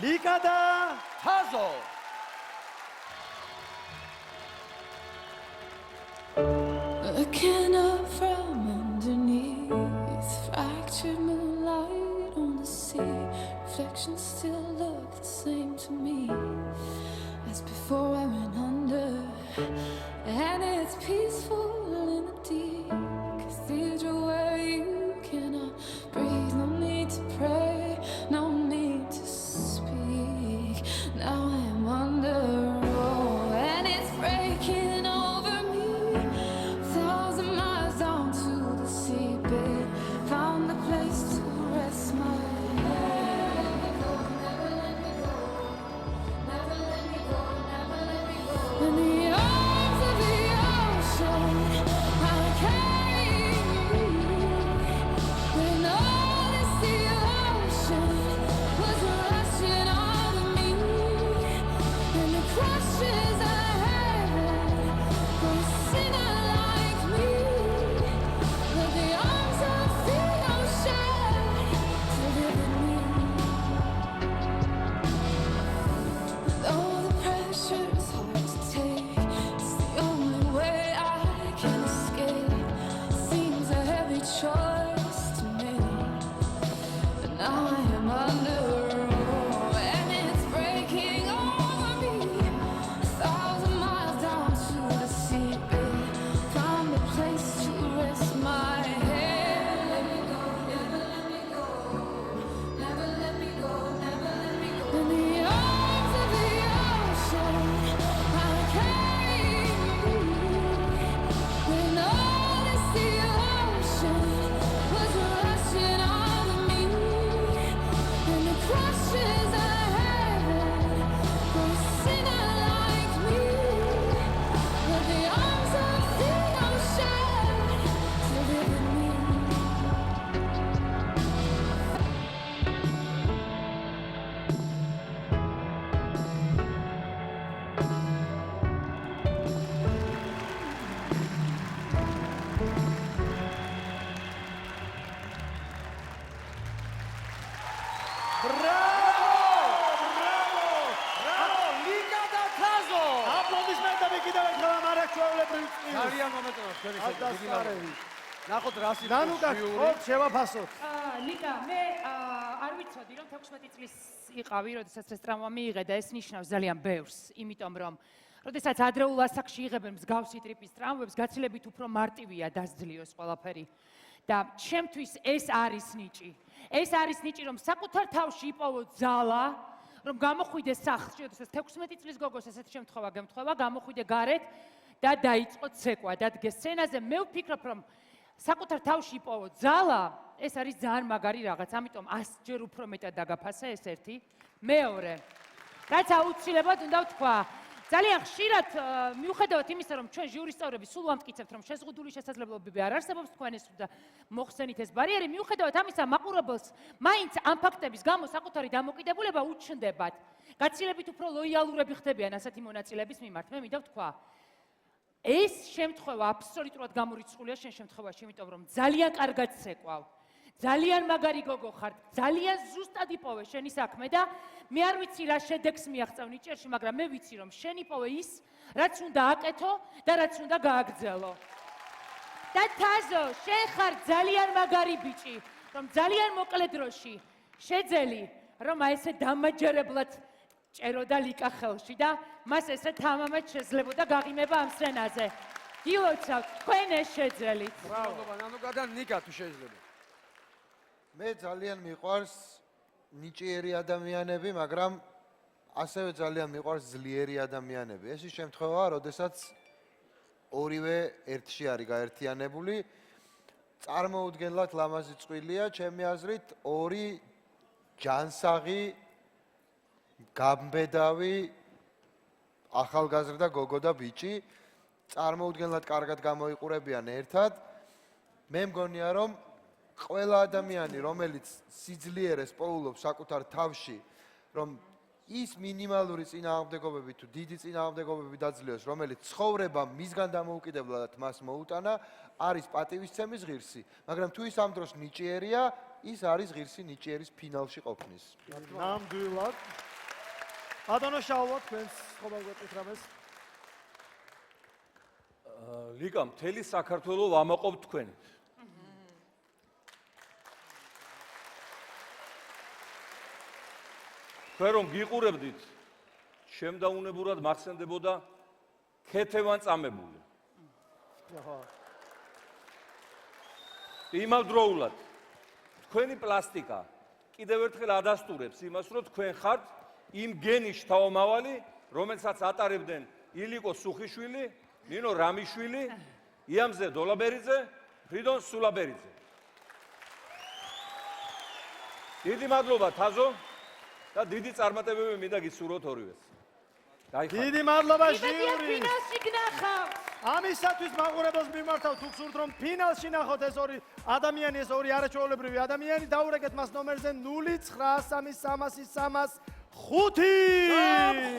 ლიკა და თაზო. Looking up from underneath, fractured moonlight on the sea. Reflections still look the same to me as before I went under. And it's peaceful in the deep cathedral where you cannot breathe. No need to pray, no need to speak. Now I'm under. Oh, and it's breaking over me. 1,000 miles down to the seabed, found a place to rest my head. Never let me go, never let me go, never let me go. In the arms of the ocean. მომეწონა თქვენი ატასტარევი. ნახოთ რა ნანუკა, ხო, შევაფასოთ. ლიკა, მე არ ვიცოდი რომ 16 წლის იყავი, როდესაც ეს ტრავმა მიიღე და ეს ნიშნავს ძალიან ბევრს, იმიტომ რომ როდესაც ადრეულ ასაკში იღებენ მსგავსი ტრიპის ტრავმებს, გაცილებით უფრო მარტივია დასძლიოს ყველაფერი. და ჩემთვის ეს არის ნიჭი. ეს არის ნიჭი, რომ საკუთარ თავში იპოვო ძალა, რომ გამოხვიდე სახლში, როდესაც 16 წლის გოგოს ესეთ შემთხვევა გემთხვევა, გამოხვიდე გარეთ და დაიწყო ცეკვა, დადგე სცენაზე. მე ვფიქრობ, რომ საკუთარ თავში იპოვო ძალა, ეს არის ძალიან მაგარი რაღაც, ამიტომ 100-ჯერ უფრო მეტად დაგაფასე ეს ერთი. მეორე, რაც აუცილებლად უნდა ვთქვა, ძალიან ხშირად მიუხედავად იმისა, რომ ჩვენ ჟიურის წევრები სულ ვამტკიცებთ, რომ შეზღუდული შესაძლებლობები არ არსებობს თქვენს და მოხსენით ეს ბარიერი, მიუხედავად ამისა, მაყურებელს მაინც ამ ფაქტების გამო საკუთარი დამოკიდებულება უჩნდებათ. გაცილებით უფრო ლოიალურები ხდებიან ასეთი მონაწილეების მიმართ. მე მინდა ვთქვა, ეს შემთხვევა აბსოლუტურად გამორიცხულია შენ შემთხვევაში, იმიტომ რომ ძალიან კარგად ცეკვავ. ძალიან მაგარი გოგო ხარ, ძალიან ზუსტად იპოვე შენი საქმე და მე არ ვიცი რა შედეგს მიაღწევ ნიჭიერში, მაგრამ მე ვიცი რომ შენ იპოვე ის, რაც უნდა აკეთო და რაც უნდა გააგრძელო. და თაზო, შენ ხარ ძალიან მაგარი ბიჭი, რომ ძალიან მოკლე დროში შეძელი, რომ აი ესე დამაჯერებლად ჭეროდა ლიკა ხელში და მას ესე თამამად შეძლებოდა გაღიმება ამ სცენაზე. გილოცავთ, თქვენ ეს შეძელით. მადლობა, ნანუკა და ნიკა თუ შეიძლება. მე ძალიან მიყვარს ნიჭიერი ადამიანები, მაგრამ ასევე ძალიან მიყვარს ძლიერი ადამიანები. ეს ის შემთხვევაა, როდესაც ორივე ერთში არის გაერთიანებული. წარმოუდგენლად ლამაზი წყვილია, ჩემი აზრით, ორი ჯანსაღი, გამბედავი, ახალგაზრდა გოგო და ბიჭი წარმოუდგენლად კარგად გამოიყურებიან ერთად. მე მგონია, რომ ყველა ადამიანი, რომელიც სიძლიერეს პოულობს საკუთარ თავში, რომ ის მინიმალური წინააღმდეგობები თუ დიდი წინააღმდეგობები დაძლიოს, რომელიც ცხოვრება მისგან დამოუკიდებლად მას მოუტანა, არის პატივისცემის ღირსი, მაგრამ თუ ის ამ დროს ნიჭიერია, ის არის ღირსი ნიჭიერის ფინალში ყოფნის. ნამდვილად. ბატონო შალვა, თქვენს ხობა გვეტყვით რამეს? ლიკა, მთელი საქართველო ვამაყობ თქვენით. თქვენ რომ გიყურებდით, შემდაუნებურად მახსენდებოდა ქეთევან წამებული. იმავდროულად თქვენი პლასტიკა კიდევ ერთხელ ადასტურებს იმას, რომ თქვენ ხართ იმ გენის შთამომავალი, რომელსაც ატარებდნენ ილიკო სუხიშვილი, ნინო რამიშვილი, იამზე დოლაბერიძე, ფრიდონ სულაბერიძე. დიდი მადლობა თაზო და დიდი წარმატებები მინდა გისურვოთ ორივეს. დიდი მადლობა ჟიური. ფინალში გნახავთ. ამისათვის მაყურებელს მიმართავ, თუ გსურთ რომ ფინალში ნახოთ ეს ორი ადამიანი, ეს ორი არაჩვეულებრივი ადამიანი, დაურეკეთ მას ნომერზე 093330305.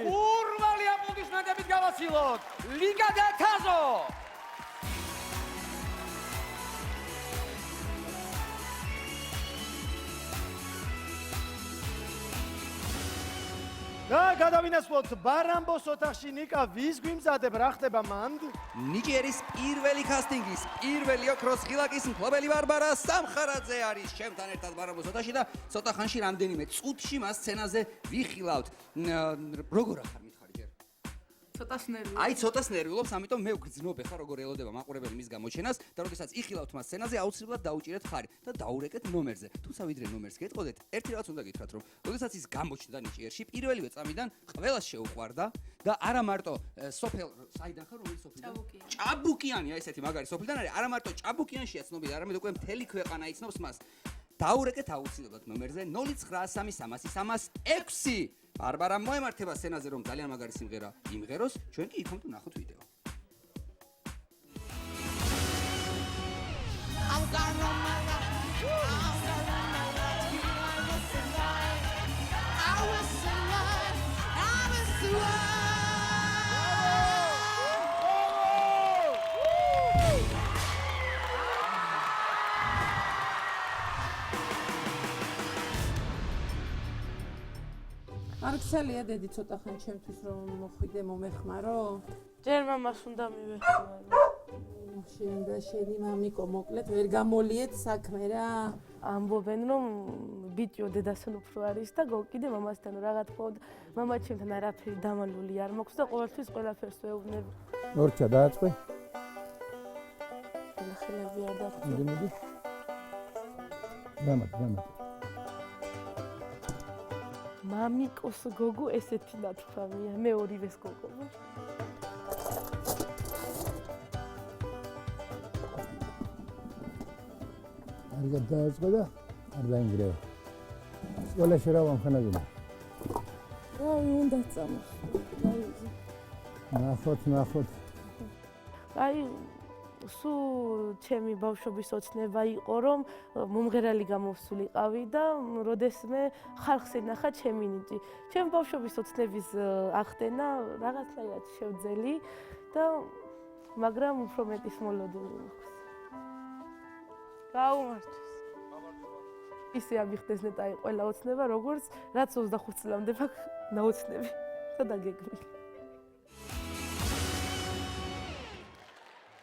ხურვალი აპლოდისმენტებით გავაცილოთ. ლიკა და თაზო. და გადავინაცვლოთ ბარამბოს ოთახში ნიკა ვის გვიმზადებ, რა ხდება მანდ? ნიჭიერის პირველი კასტინგის პირველი ოქროს ღილაკის მფლობელი ბარბარა სამხარაძე არის ჩემთან ერთად ბარამბოს ოთახში და ცოტა ხანში რამდენიმე წუთში მას სცენაზე ვიხილავთ. როგორ ახარ მითხარი ჯერ? ცოტას ნერვიულობს. აი ცოტას ნერვიულობს, ამიტომ მე ვგრძნობ ახლა როგორ ელოდება მაყურებელი მის გამოჩენას და როდესაც იხილავთ მას სცენაზე, აუცილებლად დაუჭირეთ ხარი და დაურეკეთ ნომერზე. თუმცა ვიდრე ნომერს გეტყოდეთ, ერთი რაღაც უნდა გითხრათ, რომ როდესაც ის გამოჩნდა ნიჭიერში, პირველივე წამიდან ყველას შეუყვარდა და არა მარტო სოფელ საიდან ხარ, რომელი სოფლიდან? ჭაბუკიანია ესეთი მაგარი სოფლიდან არის, არა მარტო ჭაბუკიანშია ცნობილი, არამედ უკვე მთელი ქვეყანა იცნობს მას. დაურეკეთ აუცილებლად ნომერზე 093330306. ბარბარა მოემართება სცენაზე, რომ ძალიან მაგარი სიმღერა იმღეროს, ჩვენ კი იქამდე ნახოთ ვიდეო. არ გცელია დედი ცოტა ხან ჩემთვის რომ მოხვიდე მომეხმარო? ჯერ მამას უნდა მივეხმარო. შენ და შენი მამიკო მოკლედ ვერ გამოლიეთ საქმე რა. ამბობენ რომ ბიჭო დედასთან უფრო არის და კიდე მამასთან რა თქმა უნდა მამა ჩემთან არაფერი დამალული არ მაქვს და ყოველთვის ყველაფერს ვეუბნები. ორჩა დააწყვე. ხელები არ დაგვწევ. მოდი. დამატ. მამიკოს გოგო ესეთი ნათქვამია, მე ორივეს გოგო. არგად დააწყვე და არ დაინგრევა. სკოლაში რა ვამხანაგინა? აი, უნდა წამოს. ნახოთ. აი, სულ ჩემი ბავშვობის ოცნება იყო, რომ მომღერალი გამოვსულიყავი და როდესმე ხალხს ენახა ჩემი ნიჭი. ჩემი ბავშვობის ოცნების ახდენა რაღაცნაირად შევძელი და მაგრამ უფრო მეტის მოლოდინი მაქვს. გაუმართვეს. ისე ამიხდეს ნეტაი ყველა ოცნება, როგორც რაც 25 წლამდე მაქვს ნაოცნები და დაგეგმილი.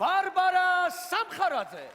ბარბარა სამხარაძე.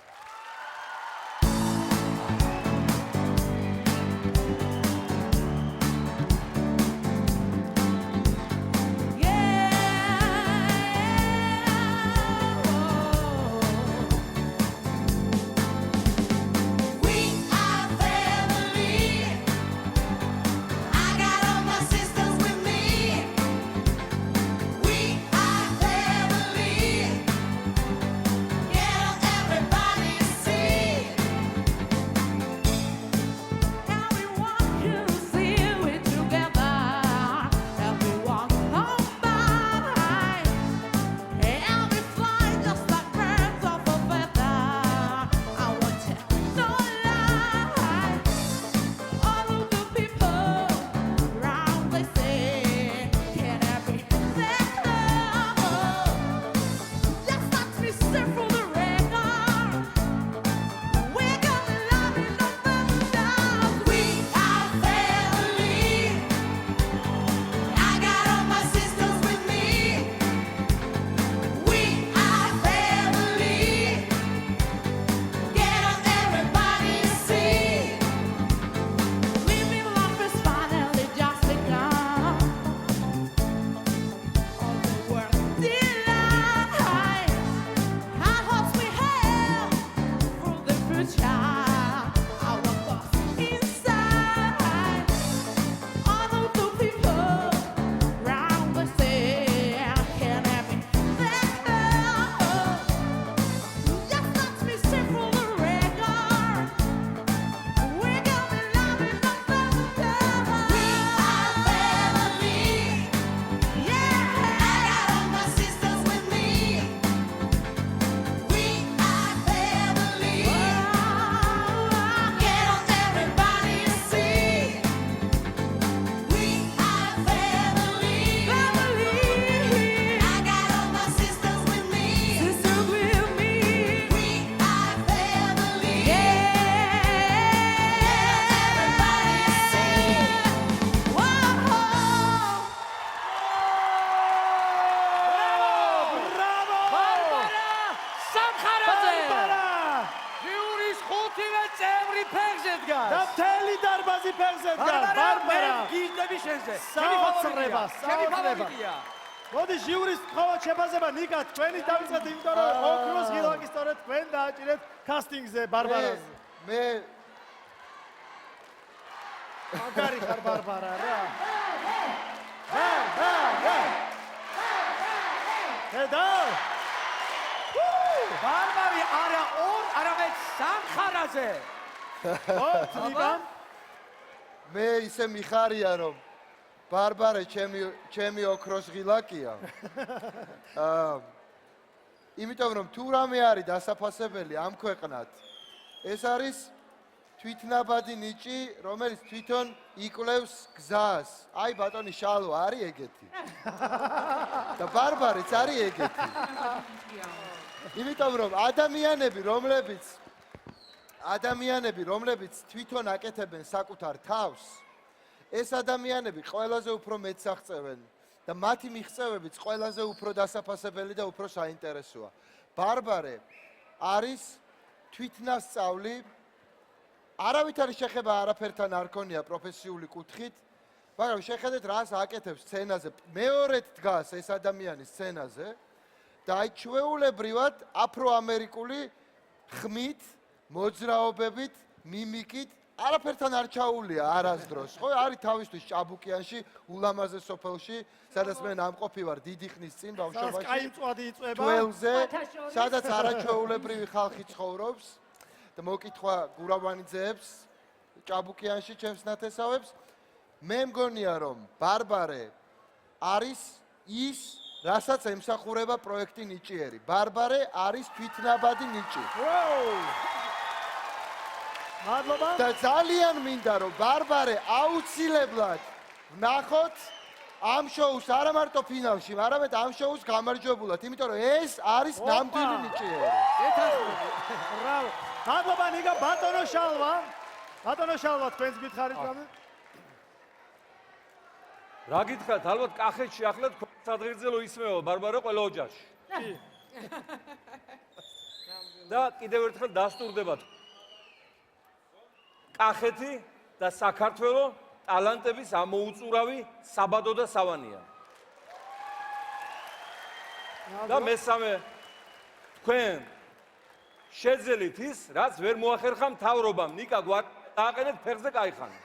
და მთელი დარბაზი ფეხზე დგას. ბარბარა, გიჟდები შენზე. საოცრება. ფავორიტია. მოდი ჟიურის თხოვა შეფასება ნიკა, თქვენი დავიწყეთ, იმიტომ რომ ოქროს ღილაკი სწორედ თქვენ დააჭირეთ კასტინგზე ბარბარას. მე მაგარი ხარ ბარბარა რა. და ბარბარი არა ორ, არამედ სამხარაზე. მე ისე მიხარია რომ ბარბარა ჩემი ოქროს ღილაკია. იმიტომ რომ თუ რამე არის დასაფასებელი ამ ქვეყნად, ეს არის თვითნაბადი ნიჭი, რომელიც თვითონ იკვლევს გზას. აი ბატონი შალო არის ეგეთი. და ბარბარიც არის ეგეთი. იმიტომ რომ ადამიანები, რომლებიც თვითონ აკეთებენ საკუთარ თავს, ეს ადამიანები ყველაზე უფრო მეტს აღწევენ და მათი მიღწევებიც ყველაზე უფრო დასაფასებელი და უფრო საინტერესოა. ბარბარე არის თვითნასწავლი. არავით არის შეხება არაფერთან არ ქონია პროფესიული კუთხით, მაგრამ შეხედეთ რას აკეთებს სცენაზე. მეორედ დგას ეს ადამიანი სცენაზე და აი ჩვეულებრივად აფროამერიკული ხმით, მოძრაობებით, მიმიკით არაფერთან არ ჩაულია არასდროს. ხო, არის თავისთვის ჭაბუკიანში, ულამაზეს სოფელში, სადაც მე ნამყოფი ვარ დიდი ხნის წინ ბავშვობაში. კაი მწვადი იწვება. თველზე, სადაც არაჩვეულებრივი ხალხი ცხოვრობს და მოკითხვა გურავანიძეებს ჭაბუკიანში ჩემს ნათესავებს. მე მგონია რომ ბარბარე არის ის, რასაც ემსახურება პროექტი ნიჭიერი. ბარბარე არის თვითნაბადი ნიჭი. მადლობა. და ძალიან მინდა რომ ბარბარე აუცილებლად ვნახოთ ამ შოუს არა მარტო ფინალში, არამედ ამ შოუს გამარჯვებულად, იმიტომ რომ ეს არის ნამდვილი ნიჭიერი. ბრავო. მადლობა ნიგა ბატონო შალვა. ბატონო შალვა, თქვენს გითხარით რამე? რა გითხრათ, ალბათ კახეთში ახლა სადღერძელო ისმევა ბარბარე ყველა ოჯახში. და კიდევ ერთხელ დასტურდებათ. კახეთი და საქართველო ტალანტების ამოუწურავი საბადო და სავანია. და მესამე თქვენ შეძელით ის, რაც ვერ მოახერხა მთავრობამ. ნიკა დააყენეთ ფეხზე кайხანა.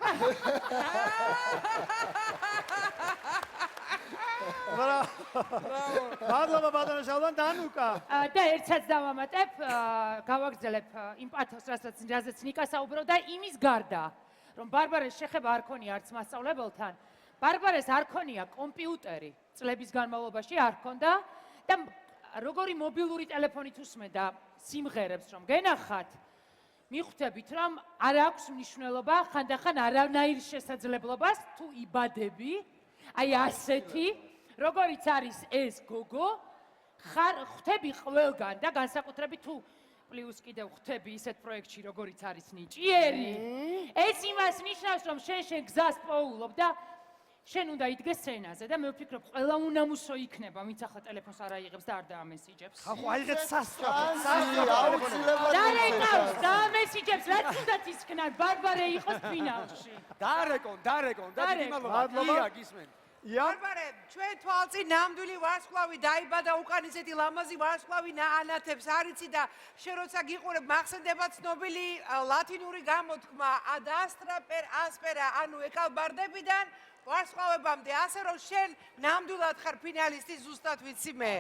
მადლობა ბატონო შალვა და ნუკა. და ერთსაც დავამატებ, გავაგრძელებ იმ პათოს, რასაც ნიკა საუბრობდა იმის გარდა, რომ ბარბარეს შეხება არ ქონია არც მასწავლებელთან. ბარბარეს არ ქონია კომპიუტერი, წლების განმავლობაში არ ქონდა და როგორი მობილური ტელეფონით უსმენდა სიმღერებს რომ გენახათ, მიხვდებით რომ არ აქვს მნიშვნელობა ხანდახან არანაირ შესაძლებლობას თუ იბადები, აი ასეთი როგორიც არის ეს გოგო, ხვდები ყველგან და განსაკუთრებით თუ პლუს კიდევ ხვდები ისეთ პროექტში, როგორიც არის ნიჭიერი. ეს იმას ნიშნავს, რომ შენ გზას პოულობ და შენ უნდა იდგეს სცენაზე და მე ვფიქრობ, ყველა უნამუსო იქნება, ვინც ახლა ტელეფონს არ აიღებს და არ დაამესიჯებს. ხახო, აიღეთ სასწრაფოდ. დაეკავს, დაამესიჯებს, რაც უნდათ ისქნან, ბარბარე იყოს ფინალში. დარეკონ და დიდი მადლობა. ია გისმენ. ბარბარე, ჩვენ თვალწინ ნამდვილი ვარსკვლავი დაიბადა უკანისეთი ლამაზი ვარსკვლავი ანათებს არიცი და შენ როცა გიყურებ მახსენდება ცნობილი ლათინური გამოთქმა ad astra per aspera, ანუ ეკალბარდებიდან ვარსკვლავებამდე, ასე რომ შენ ნამდვილად ხარ ფინალისტი ზუსტად ვიცი მე.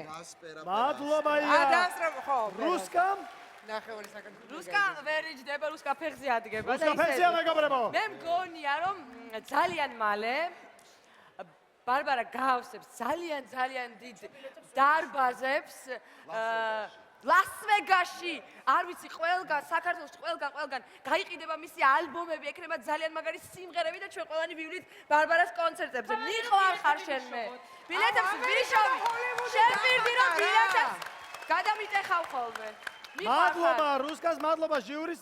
მადლობა ია. ad astra ხო. რუსკამ ნახევარი საკანტო. რუსკა ვერ იჯდება, რუსკა ფეხზე ადგება და რუსკა ფეხზეა მეგობრებო. მე მგონია რომ ძალიან მალე ბარბარა გაავსებს ძალიან დიდ დარბაზებს ლას-ვეგასში, არ ვიცი, ყველგან, საქართველოში ყველგან გაიყიდება მისი ალბომები, ექნება ძალიან მაგარი სიმღერები და ჩვენ ყველანი ვივლით ბარბარას კონცერტებზე. მიყვარ ხარ შენ მე. ბილეთებს ვიშოვი. შენ პირდი რომ ბილეთებს გადამიტეხავ ხოლმე. მადლობა რუსკას, მადლობა ჟიურის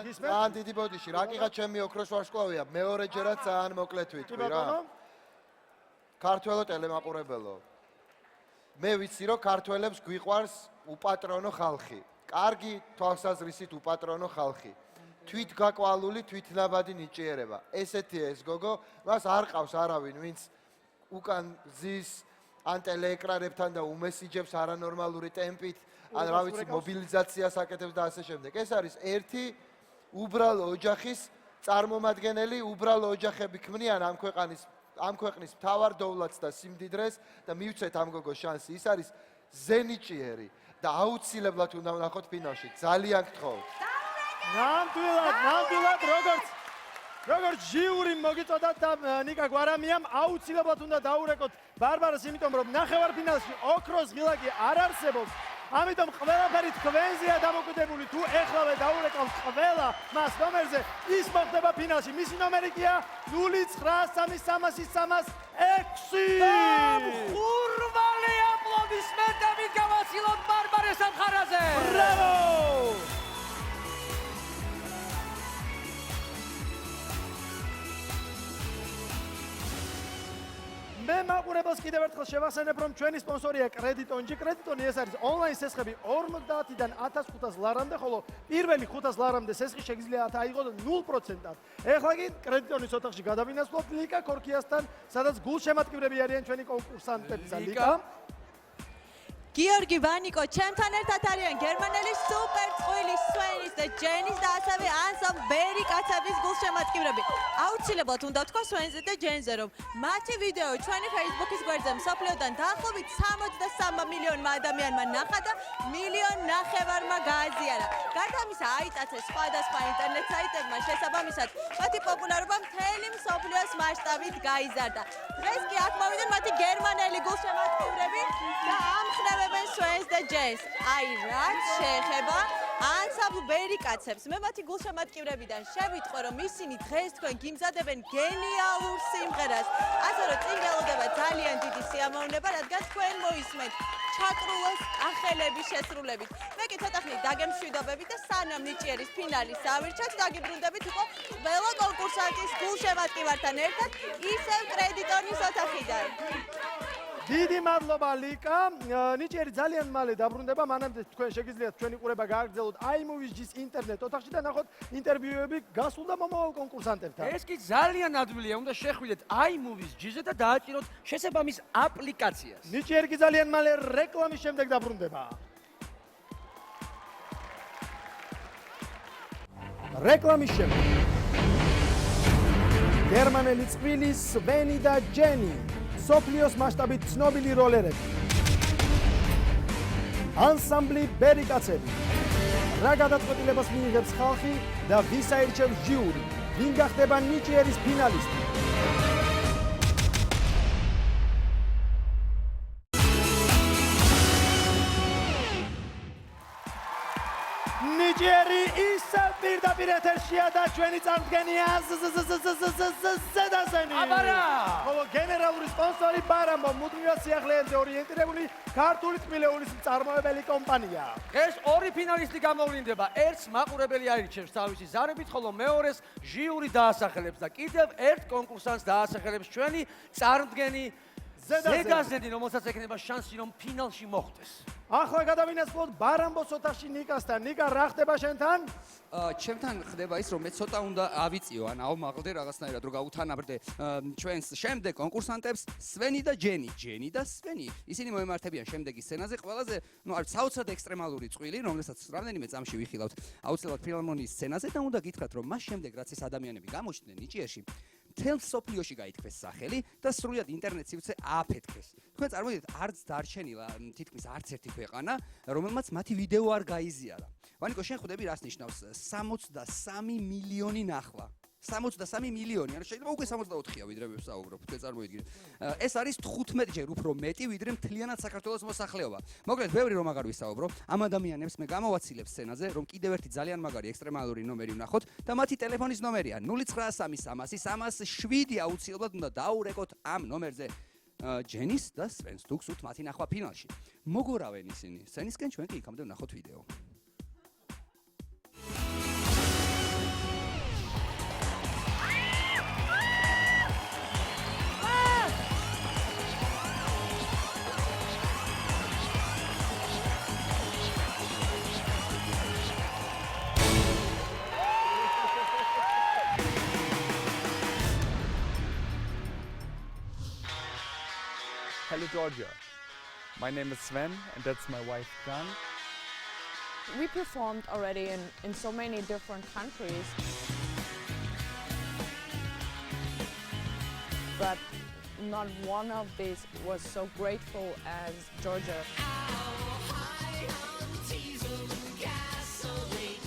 გისმენთ. ძალიან დიდი ბოდიში, რაკიღა ჩემი ოქროს ვარსკვლავია, მეორეჯერაც ძალიან მოკლედ ვიტყვი რა. ქართველო ტელემაყურებელო. მე ვიცი რომ ქართველებს გვიყვარს უპატრონო ხალხი. კარგი თვალსაზრისით უპატრონო ხალხი. თვითგაკვალული, თვითნაბადი ნიჭიერება. ესეთია ეს გოგო, მას არ ყავს არავინ, ვინც უკან ზის ან ტელეეკრანებთან და უმესიჯებს არანორმალური ტემპით, ან რა ვიცი, მობილიზაციას აკეთებს და ასე შემდეგ. ეს არის ერთი უბრალო ოჯახის წარმომადგენელი, უბრალო ოჯახები ქმნიან ამ ქვეყნის მთავარ დოვლათს და სიმდიდრეს და მივცეთ ამ გოგოს შანსი. ის არის ზენიჭიერი და აუცილებლად უნდა ვნახოთ ფინალში. ძალიან გთხოვთ. ნამდვილად როგორც ჟიური მოგიწოდათ და ნიკა გვარამიამ აუცილებლად უნდა დაურეკოთ ბარბარას, იმიტომ რომ ნახევარფინალში ოქროს ღილაკი არ არსებობს. ამიტომ ყველაფერი თქვენზეა დამოკიდებული. თუ ეხლავე დაურეკავთ ყველა მას ნომერზე, ის მოხდება ფინალში. მისი ნომერი კია 093336. ხურვალი აპლოდისმენტებით გავაცილოთ ბარბარეს ამხარაზე. ბრავო! მე მაყურებელს კიდევ ერთხელ შევახსენებ, რომ ჩვენი სპონსორია კრედიტონჯი. კრედიტონი ეს არის ონლაინ სესხები 50-დან 1500 ლარამდე, ხოლო პირველი 500 ლარამდე სესხი შეგიძლიათ აიღოთ 0%-ად. ეხლა კი კრედიტონის ოთახში გადავინაცვლოთ ლიკა ქორქიასთან, სადაც გულშემატკივრები არიან ჩვენი კონკურსანტებისა. ლიკა გიორგი ვანიკო, ჩემთან ერთად არიან გერმანელი სუპერ წყვილი სვენის და ჯენის და ასევე ანსამ ბერი კაცების გულშემატკივრები. აუცილებლად უნდა ვთქვა სვენზე და ჯენზე, რომ მათი ვიდეო ჩვენი Facebook-ის გვერდზე მსოფლიოდან დაახლოებით 63 მილიონმა ადამიანმა ნახა და 1,5 მილიონმა გააზიარა. გარდა ამისა, აიტაცეს სხვადასხვა ინტერნეტ საიტებმა, შესაბამისად, მათი პოპულარობა მთელი მსოფლიოს მასშტაბით გაიზარდა. დღეს კი აქ მოვიდნენ მათი გერმანელი გულშემატკივრები და ამხნევენ სვენს და ჯენს. აი, რაც შეეხება ანსამბლ ბერი კაცებს, მე მათი გულშემატკივრებიდან შევიტყვე, რომ ისინი დღეს თქვენ გიმზადებენ გენიალურ სიმღერას. ასე რომ წინ გელოდება ძალიან დიდი სიამოვნება, რადგან თქვენ მოისმენთ ჩაკრულოს ახელების შესრულებით. მე კი ცოტა ხნით დაგემშვიდობებით და სანამ ნიჭიერის ფინალის ავირჩათ, დაგიბრუნდებით უკვე ყველა კონკურსანტის გულშემატკივართან ერთად ისევ კრედიტონის ოთახიდან. დიდი მადლობა ლიკა. ნიჭიერი ძალიან მალე დაბრუნდება, მანამდე თქვენ შეგიძლიათ ჩვენი ყურება გააგრძელოთ iMovies-ის ინტერნეტ ოთახში და ნახოთ ინტერვიუები გასულ და მომავალ კონკურსანტებთან. ეს კი ძალიან ადვილია, უნდა შეხვიდეთ iMovies-ზე და დააჭიროთ შესაბამის აპლიკაციას. ნიჭიერი კი ძალიან მალე რეკლამის შემდეგ დაბრუნდება. რეკლამის შემდეგ. გერმანელი წყვილი სვენი და ჯენი. სოფლიოს მასშტაბით ცნობილი როლერები. ანსამბლი ბერი კაცები. რა გადაწყვეტილებას მიიღებს ხალხი და ვის აირჩევს ჟიური? ვინ გახდება ნიჭიერის ფინალისტი? ნიჭიერი ისევ პირდაპირ ეთერშია და ჩვენი წარმდგენია ზედაზენი. აბარა! ხოლო გენერალური სპონსორი ბარამბო, მუდმივად სიახლეებზე ორიენტირებული ქართული წყვილეულის მწარმოებელი კომპანია. ეს ორი ფინალისტი გამოვლინდება. ერთს მაყურებელი აირჩევს თავისი ზარებით, ხოლო მეორეს ჟიური დაასახელებს და კიდევ ერთ კონკურსანტს დაასახელებს ჩვენი წარმდგენი ზედაზენი, რომელსაც ექნება შანსი, რომ ფინალში მოხვდეს. ახლა გადავინაცვლოთ ბარამბოს ოთახში ნიკასთან. ნიკა, რა ხდება შენთან? ჩემთან ხდება ის, რომ მე ცოტა უნდა ავიწიო, ან ავმაღლდე რაღაცნაირად, რომ გავუთანაბრდე ჩვენს შემდეგ კონკურსანტებს, სვენი და ჯენი. ჯენი და სვენი. ისინი მოემართებიან შემდეგი სცენაზე, ყველაზე, საოცრად ექსტრემალური წყვილი, რომელსაც რამდენიმე წამში ვიხილავთ აუცილებლად ფილარმონიის სცენაზე და უნდა გითხრათ, რომ მას შემდეგ, რაც ეს ადამიანები გამოჩნდნენ ნიჭიერში, მთელ მსოფლიოში გაითქვეს სახელი და სრულად ინტერნეტ სივრცე ააფეთქეს. თქვენ წარმოდით, არც დარჩენილა თითქმის არც ერთი ქვეყანა, რომელმაც მათი ვიდეო არ გაიზიარა. ვანიკო, შენ ხვდები, რას ნიშნავს 63 მილიონი ნახვა. 63 მილიონი, ანუ შეიძლება უკვე 64-ია ვიდრე მე ვსაუბრობ, თქვენ წარმოიდგინეთ. ეს არის 15-ჯერ უფრო მეტი ვიდრე მთლიანად საქართველოს მოსახლეობა. მოკლედ, ბევრი რომ აღარ ვისაუბრო, ამ ადამიანებს მე გამოვაცილებ სცენაზე, რომ კიდევ ერთი ძალიან მაგარი ექსტრემალური ნომერი ვნახოთ და მათი ტელეფონის ნომერია 093000307 აუცილებლად უნდა დაურეკოთ ამ ნომერზე. ჯენის და სვენს თუ გსურთ მათი ნახვა ფინალში. მოგორავენ ისინი. სცენისკენ ჩვენ კი იქამდე ვნახოთ ვიდეო. Hello Georgia, my name is Sven and that's my wife Jan. We performed already in so many different countries. But not one of these was so grateful as Georgia.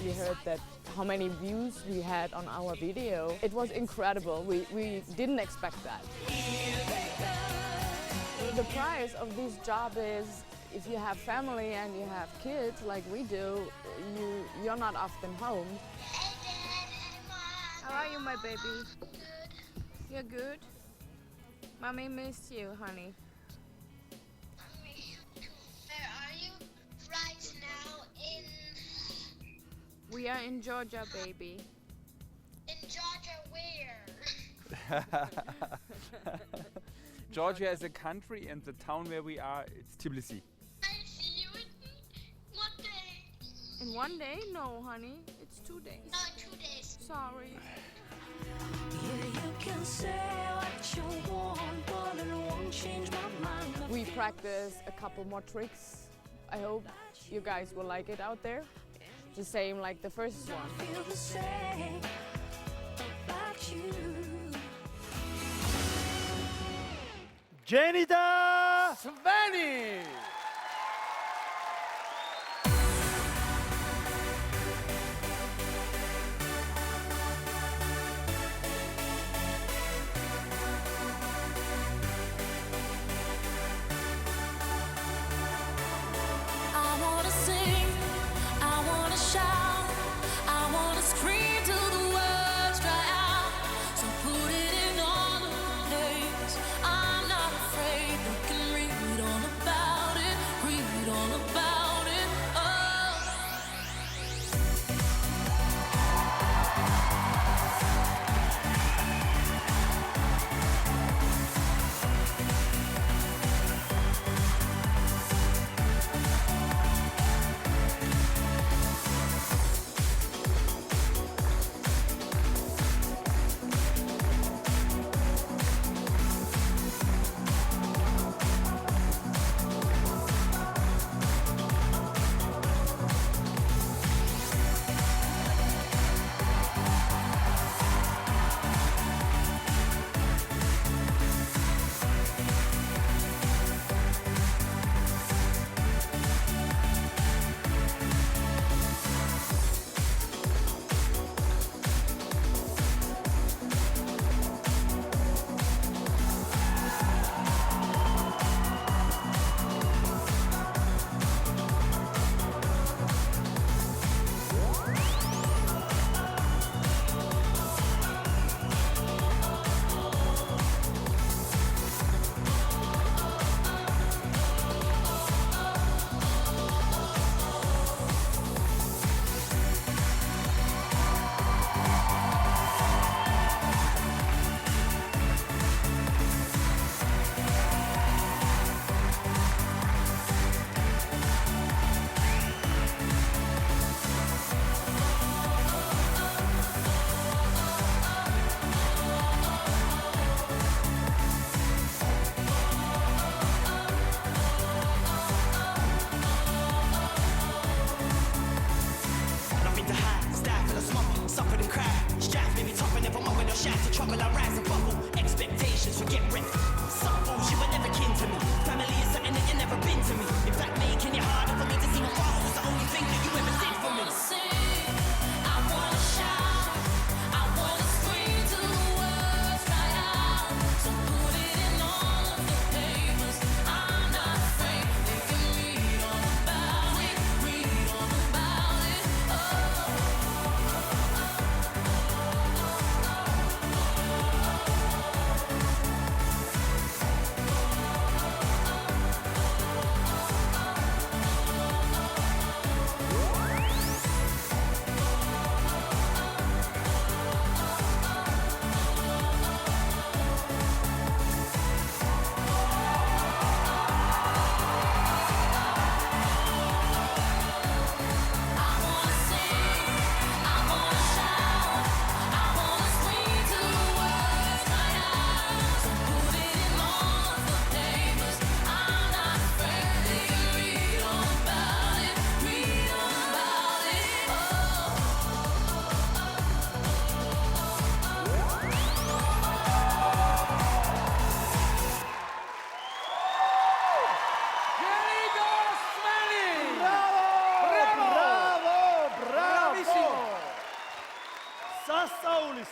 We heard that how many views we had on our video. It was incredible. We didn't expect that. The price of this job is if you have family and you have kids like we do, you're not often home. How are you, my baby? You're good? Mommy missed you, honey. Where are you right now in... We are in Georgia, baby. In Georgia where? Georgia as a country and the town where we are, it's Tbilisi. In 1 day? No, honey. It's 2 days. No, 2 days. Sorry. We practice a couple more tricks. I hope you guys will like it out there. The same like the first one. Jenny da Sveni.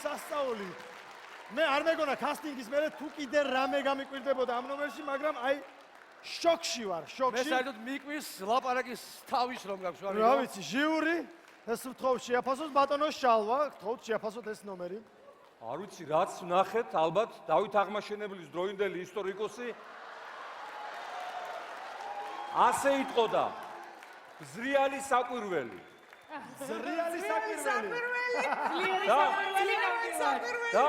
სასწაული. მე არ მეგონა კასტინგის მერე თუ კიდე რამე გამიკვირდებოდა ამ ნომერში, მაგრამ აი შოკში ვარ, შოკში. მე საერთოდ მიკვის ლაპარაკის თავის რომ გაქვს ვარ. რა ვიცი, ჟიური, ეს ვთხოვ შეაფასოს ბატონო შალვა, ვთხოვთ შეაფასოთ ეს ნომერი. არ ვიცი, რაც ვნახეთ, ალბათ დავით აღმაშენებლის დროინდელი ისტორიკოსი ასე იტყოდა: ზრიალი საკვირველი. ზრიალი საკვირველი. და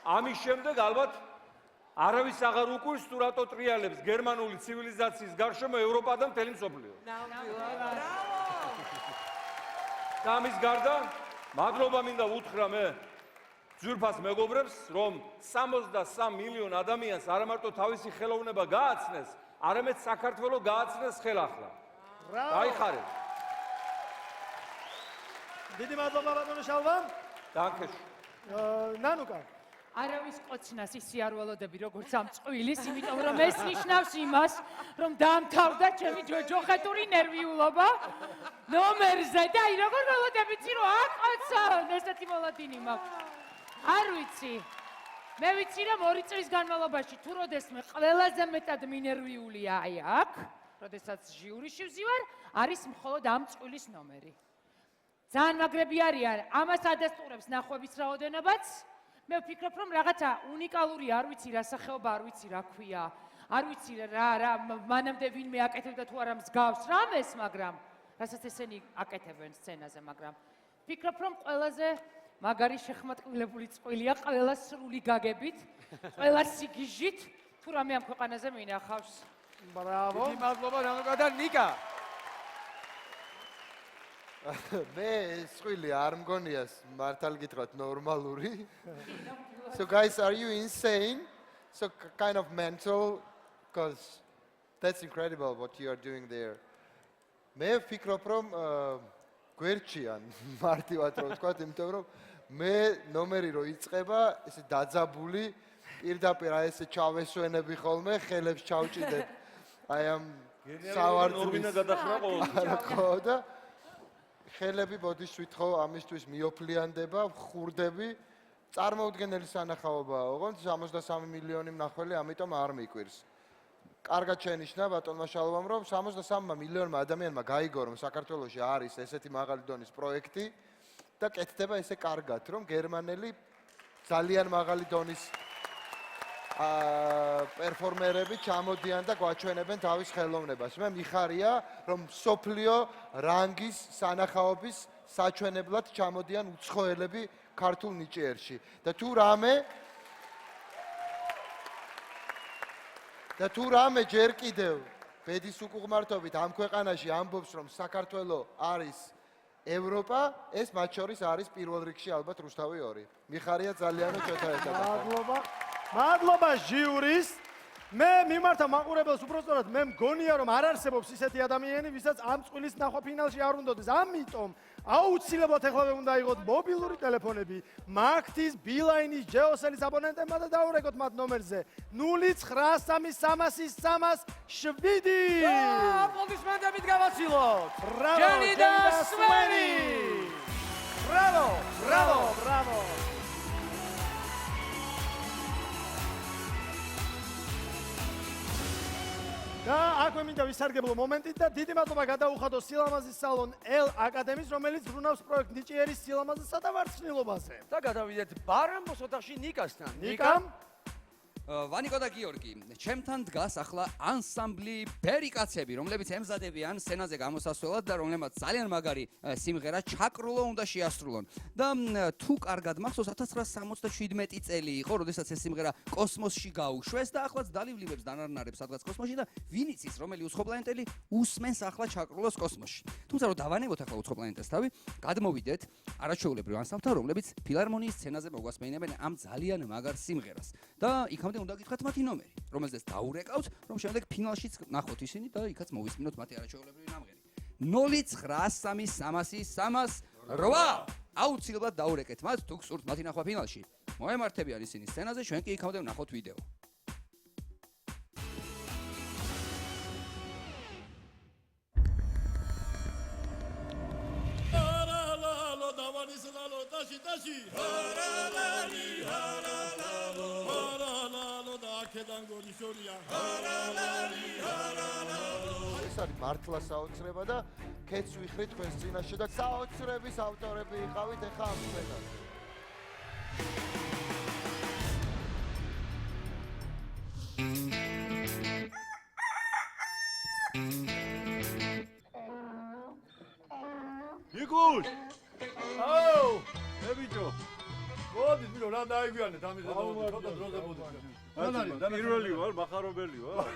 ამის შემდეგ ალბათ არავის აღარ უკვირს თუ რატო ტრიალებს გერმანული ცივილიზაციის გარშემო ევროპა და მთელი მსოფლიო. და ამის გარდა მადლობა მინდა უთხრა მე ძვირფას მეგობრებს, რომ 63 მილიონ ადამიანს არა მარტო თავისი ხელოვნება გააცნეს, არამედ საქართველოს გააცნეს ხელახლა. გაიხარეთ. დიდი მადლობა ბატონო შალვა. Dankeschön. ნანუკა. არავის ყოცნას ისი არ ველოდები როგორც ამ წვილის, იმიტომ რომ ეს ნიშნავს იმას, რომ დაამთავრდა ჩემი ჯოჯოხეთური ნერვიულობა ნომერზე და აი როგორ ველოდები ცი რომ აკოცა ესეთი მოლოდინი მაქვს. არ ვიცი. მე ვიცი რომ 2 წლის განმავლობაში თუ როდესმე ყველაზე მეტად მინერვიულია აი აქ, როდესაც ჟიურიში ვზივარ, არის მხოლოდ ამ წვილის ნომერი. ძალიან მაგრები არიან, ამას ადასტურებს ნახვების რაოდენობაც. მე ვფიქრობ, რომ რაღაცა უნიკალური, არ ვიცი რა სახეობა, არ ვიცი რა ქვია, არ ვიცი რა მანამდე ვინმე აკეთებდა თუ არა მსგავს რამეს, მაგრამ რასაც ესენი აკეთებენ სცენაზე, მაგრამ ვფიქრობ, რომ ყველაზე მაგარი შეხმატკილებული წვილია, ყველა სრული გაგებით, ყველა სიგიჟით, თუ რამე ამ ქვეყანაზე მინახავს. ბრავო. დიდი მადლობა ნანუკა და ნიკა. მე წვილი არ მგონია მართალ გითხრათ ნორმალური. So guys, are you insane? So kind of mental because that's incredible what you are doing there. მე ვფიქრობ რომ გვერდჩიან მარტივად რომ ვთქვათ, იმიტომ რომ მე ნომერი რო იწყება, ესე დაძაბული პირდაპირ აი ესე ჩავესვენები ხოლმე, ხელებს ჩავჭიდებ. აი ამ სავარძლის ხო და ხელები ბოდიშვით ხო ამისთვის მიოფლიანდება, ხურდები, წარმოუდგენელი სანახაობაა, ოღონდ 63 მილიონი მნახველი, ამიტომ არ მიკვირს. კარგად შენიშნა ბატონმა შალვამ, რომ 63 მილიონმა ადამიანმა გაიგო, რომ საქართველოში არის ესეთი მაღალი დონის პროექტი და კეთდება ესე კარგად, რომ გერმანელი ძალიან მაღალი დონის პერფორმერები ჩამოდიან და გვაჩვენებენ თავის ხელოვნებას. მე მიხარია, რომ სოფლიო რანგის სანახაობის საჩვენებლად ჩამოდიან უცხოელები ქართულ ნიჭიერში. და თუ რამე ჯერ კიდევ ბედის უკუღმართობით ამ ქვეყანაში ამბობს, რომ საქართველო არის ევროპა, ეს მათ შორის არის პირველ რიგში ალბათ რუსთავი 2. მიხარია ძალიან ჩვენთან ერთად. მადლობა. მადლობა ჟიურის. მე მიმართა მაყურებელს უბრალოდ მე მგონია რომ არ არსებობს ისეთი ადამიანი, ვისაც ამ წვილის ნახვა ფინალში არ უნდადეს. ამიტომ აუცილებლად ეხლა უნდა იყოთ მობილური ტელეფონები მაგთის, ბილაინის, ჯეოსელის აბონენტებმა და დაურეკოთ მათ ნომერზე 093003307. აპლოდისმენტებით გავაცილოთ. ჯენი და სვენი. ბრავო, ბრავო, ბრავო. და აქვე მინდა ვისარგებლო მომენტით და დიდი მადლობა გადაუხადო სილამაზის სალონ L აკადემიის, რომელიც ბრუნავს პროექტ ნიჭიერის სილამაზესა და ვარცხნილობაზე. და გადავიდეთ ბარემბოს ოთახში ნიკასთან. ნიკა ვანიკო და გიორგი, ჩემთან დგას ახლა ანსამბლი ბერიკაცები, რომლებიც ემზადებიან სცენაზე გამოსასვლელად და რომლებმაც ძალიან მაგარი სიმღერა ჩაკრულო უნდა შეასრულონ. და თუ კარგად მახსოვს 1977 წელი იყო, როდესაც ეს სიმღერა კოსმოსში გაუშვეს და ახლაც დალივლივებს დანარნარებს სადღაც კოსმოსში და ვინ იცის რომელი უცხოპლანეტელი უსმენს ახლა ჩაკრულოს კოსმოსში. თუმცა რომ დავანებოთ ახლა უცხოპლანეტას თავი, გადმოვიდეთ არაჩვეულებრივ ანსამბლთან, რომლებიც ფილარმონიის სცენაზე მოგვასმენებენ ამ ძალიან მაგარ სიმღერას. და იქამდე უნდა გითხრათ მათი ნომერი, რომელზეც დაურეკავთ, რომ შემდეგ ფინალშიც ნახოთ ისინი და იქაც მოვისმინოთ მათი არაჩვეულებრივი ნამღერი. 093330308. აუცილებლად დაურეკეთ მათ, თუ გსურთ მათი ნახვა ფინალში. მოემართებიან ისინი სცენაზე, ჩვენ კი იქამდე ვნახოთ ვიდეო. ეს არის მართლა საოცრება და ქეც ვიხრით თქვენს წინაშე და საოცრების ავტორები იყავით ეხა ამ სცენაზე. იკუშ! აუ, ებიჭო. მოდი, ბიჭო, რა დაიგვიანეთ ამის ცოტა დროზე მოდი. პირველი ვარ, מחარობელი ვარ.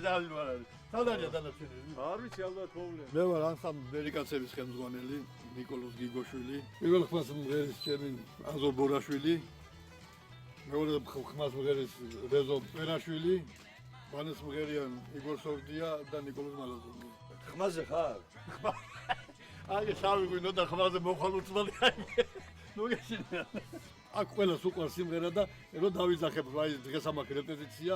ძალიან ვარ არის. სადარია დანარჩენები? არ ვიცი ალბათ მოვლენ. მე ვარ ანსამბლ ბერიკაცების ხელმძღვანელი ნიკოლოზ გიგოშვილი. პირველ ხმას მღერის ჩემი აზორ ბორაშვილი. მეორე ხმას მღერის რეზო პერაშვილი. მანეს მღერიან იგორ სორდია და ნიკოლოზ მალაზონი. ხმაზე ხარ? აი შავი გვინდა და ხმაზე მოხალუცმალი აი. ნუ გეშინია. აქ ყველას უყვარს სიმღერა და რომ დავიძახებ აი დღეს ამაკ რეპეტიცია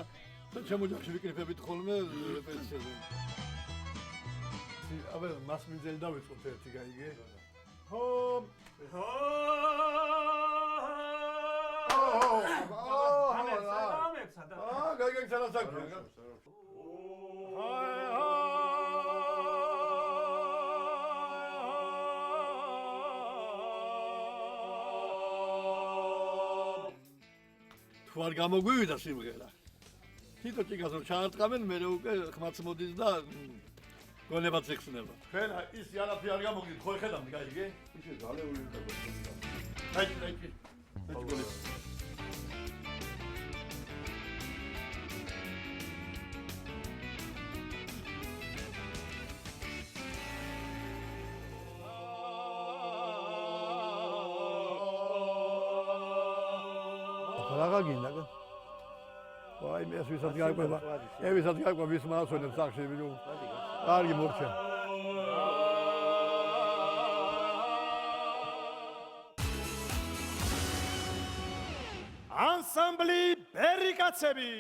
და ჩემო ჯახში ვიკრიფებით ხოლმე რეპეტიციაზე. აბა მას მინძელი დავიწყოთ ერთი გაიგე. ჰო ჰო გაიგე სანასაკი. თუ არ გამოგვივიდა სიმღერა. თვითო ჭიგას რომ ჩაარტყამენ, მე უკვე ხმაც მოდის და გონებაც ეხსნება. თქვენ ის არაფერი არ გამოგდით, ხო ხედავთ, გაიგე? ისე ძალეული და აი. რა გინდა? ვაი, მე ვისაც გაიყვება. მე ვისაც გაიყვება ვის მაასვენებს სახში, ვიდო. კარგი მორჩა. ანსამბლი ბერიკაცები.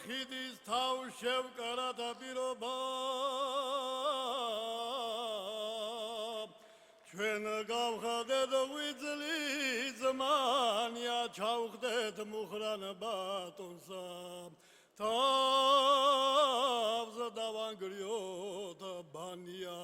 ხიდის თავს შევკარა და პირობა ჩვენ გავხდეთ ვიძლი ზმანია ჩავხდეთ მუხრან ბატონსა თავს დავანგრიოთ ბანია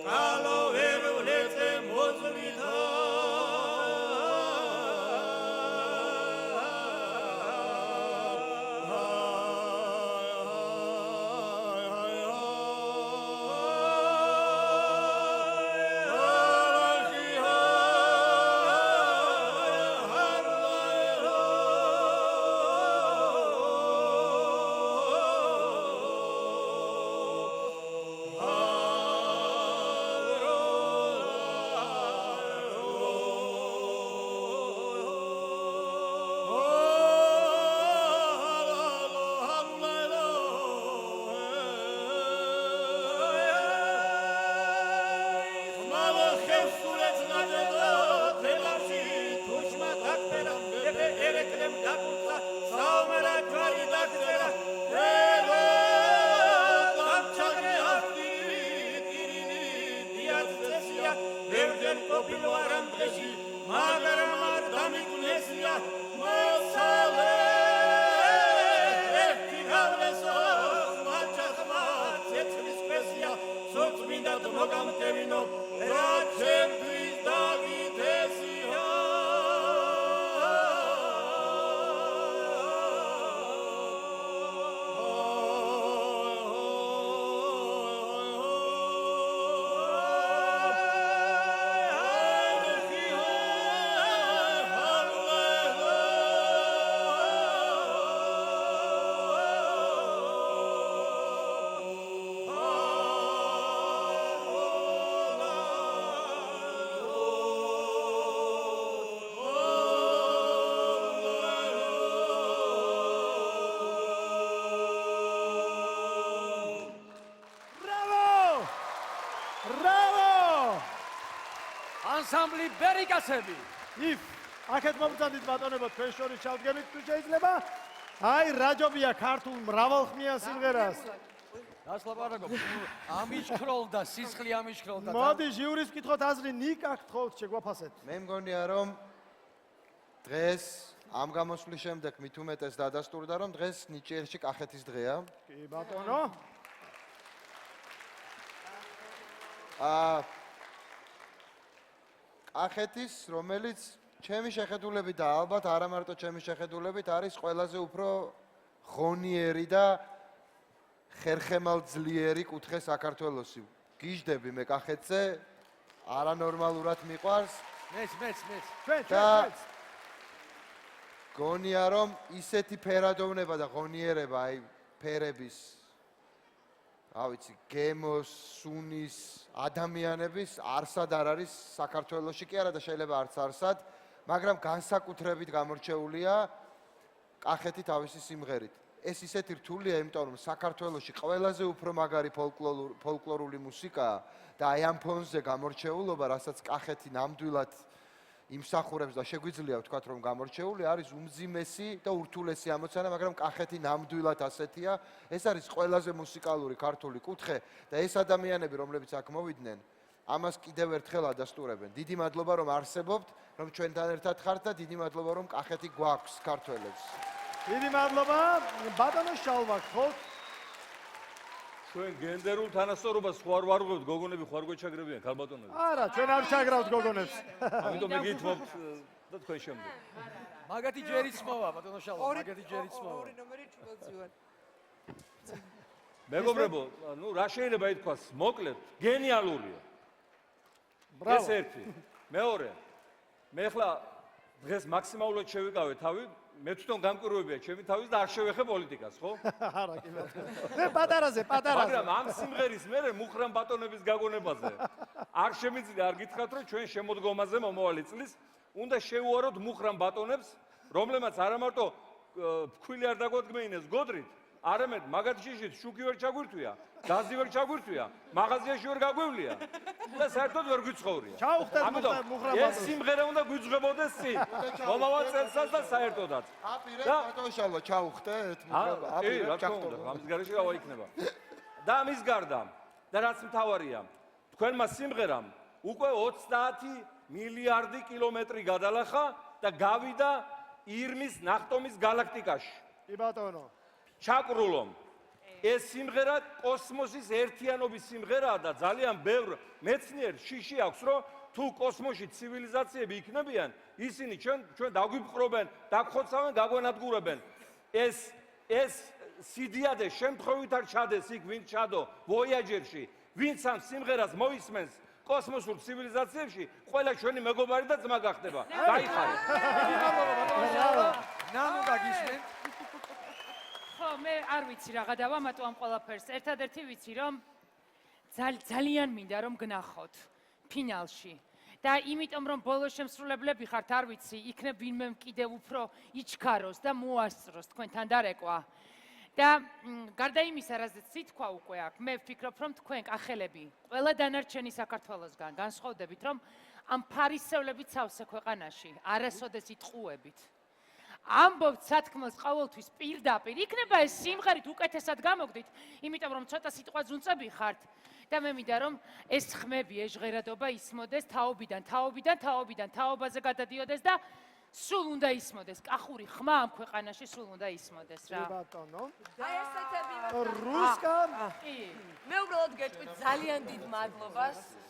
Alo, vero, leze, mozumita. წესია ბევრჯერ ყოფილ ვარ ამ დღეში მაგრამ არ დამიკვნესია მოსალე ერთი გავლესო მაჩახმა ცეცხლის ფესია სოწმინდად მოგამტევინო რა ჩემთვის დაგითესია ანსამბლი ბერიკასები. If აქეთ მომწადით ბატონებო თქვენ შორის ჩავდგებით თუ შეიძლება? აი რაჯობია ქართულ მრავალხმიან სიმღერას. გასლაპარაკო. ამიშქროლდა, სისხლი ამიშქროლდა. მოდი ჟიურის ვკითხოთ აზრი ნიკა გთხოვთ შეგვაფასეთ. მე მგონია რომ დღეს ამ გამოსვლის შემდეგ მით უმეტეს დადასტურდა რომ დღეს ნიჭიერში კახეთის დღეა. კი ბატონო. კახეთის, რომელიც ჩემი შეხედულებით და ალბათ არა მარტო ჩემი შეხედულებით არის ყველაზე უფრო ღონიერი და ხერხემალ ძლიერი კუთხე საქართველოსი. გიждები მე კახეთზე, არანორმალურად მიყვარს. მეც. და გონია რომ ისეთი ფერადოვნება და ღონიერება, აი ფერების რა ვიცი, გემოს, სუნის, ადამიანების არსად არ არის საქართველოში კი არა და შეიძლება არც არსად, მაგრამ განსაკუთრებით გამორჩეულია კახეთი თავისი სიმღერით. ეს ისეთი რთულია, იმიტომ რომ საქართველოში ყველაზე უფრო მაგარი ფოლკლორული მუსიკაა და აი ამ ფონზე გამორჩეულობა, რასაც კახეთი ნამდვილად იმსახურებს და შეგვიძლია ვთქვათ რომ გამორჩეული არის უმძიმესი და ურთულესი ამოცანა, მაგრამ კახეთი ნამდვილად ასეთია. ეს არის ყველაზე მუსიკალური ქართული კუთხე და ეს ადამიანები, რომლებიც აქ მოვიდნენ, ამას კიდევ ერთხელ ადასტურებენ. დიდი მადლობა რომ არსებობთ, რომ ჩვენთან ერთად ხართ და დიდი მადლობა რომ კახეთი გვაქვს ქართველებს. დიდი მადლობა. ბატონო შალვა გთხოვთ. ჩვენ გენდერულ თანასწორობას ხوار ვარღვევთ, გოგონები ხوار გვეჩაგრებიან, ქალბატონები. არა, ჩვენ არ ჩაგრავთ გოგონებს. ამიტომ მე გითხოვთ და თქვენ შემდეგ. მაგათი ჯერიც მოვა, ბატონო შალვა, მაგათი ჯერიც მოვა. ორი ნომერი ჩუბელძივან. მეგობრებო, ნუ რა შეიძლება ითქვას, მოკლედ, გენიალურია. ეს ერთი. მეორე. მე ხლა დღეს მაქსიმალურად შევიკავე თავი, მე თვითონ გამკვირვებია ჩემი თავის და არ შევეხე პოლიტიკას, ხო? არა, კი ბატონო. მე პატარაზე. მაგრამ ამ სიმღერის მერე მუხრან ბატონების გაგონებაზე არ შემიძლია არ გითხრათ, რომ ჩვენ შემოდგომაზე მომავალი წლის უნდა შევუაროთ მუხრან ბატონებს, რომლებმაც არა მარტო ფქვილი არ დაგვადგმეინეს გოდრით, არამედ მაგათ შიშით შუქი ვერ ჩაგვირთვია, გაზი ვერ ჩაგვირთვია, მაღაზიაში ვერ გაგვივლია და საერთოდ ვერ გვიცხოვრია. ჩაუხდეთ მუხრან ბატონს. ეს სიმღერა უნდა გვიძღებოდეს წინ, მომავალ წელსაც და საერთოდაც. აპირებ ბატონ შალვა, ჩაუხდეთ მუხრან ბატონს. აპირებ ჩაუხდეთ, ამის გარეშე გავა იქნება. და ამის გარდა და რაც მთავარია, თქვენმა სიმღერამ უკვე 30 მილიარდი კილომეტრი გადალახა და გავიდა ირმის ნახტომის galaktikაში. კი ბატონო. ჩაკრულომ ეს სიმღერა კოსმოსის ერთიანობის სიმღერაა და ძალიან ბევრ მეცნიერს შიში აქვს, რომ თუ კოსმოსში ცივილიზაციები იქნებიან, ისინი ჩვენ დაგვიპყრობენ, დაგხოცავენ, გაგვანადგურებენ. ეს სიდიადე შემთხვევით არ ჩადეს იქ, ვინც ჩადო ვოიაჯერში, ვინც ამ სიმღერას მოისმენს კოსმოსურ ცივილიზაციებში, ყველა ჩვენი მეგობარი და ძმა გახდება. გაიხარეთ. ნანუ გაგისმენ. ხო, მე არ ვიცი რა გადავამატო ამ ყველაფერს. ერთადერთი ვიცი, რომ ძალიან მინდა რომ გნახოთ ფინალში. და იმიტომ რომ ბოლო შემსრულებლები ხართ, არ ვიცი, იქნებ ვინმე კიდევ უფრო იჩქაროს და მოასწროს თქვენთან დარეკვა. და გარდა იმისა, რაზეც სიტყვა უკვე აქვს, მე ვფიქრობ, რომ თქვენ კახელები, ყველა დანარჩენი საქართველოსგან განსხვავდებით, რომ ამ ფარისევლებით სავსე ქვეყანაში არასოდეს იტყუებით. ამბობთ სათქმელს ყოველთვის პირდაპირ, იქნება ეს სიმღერით უკეთესად გამოგდით, იმიტომ რომ ცოტა სიტყვა ძუნწები ხართ და მე მინდა რომ ეს ხმები, ეს ჟღერადობა ისმოდეს თაობიდან თაობაზე გადადიოდეს და სულ უნდა ისმოდეს. კახური ხმა ამ ქვეყანაში სულ უნდა ისმოდეს რა. ბატონო. აი ესეთები რუსკა. მე უბრალოდ გეტყვით ძალიან დიდ მადლობას.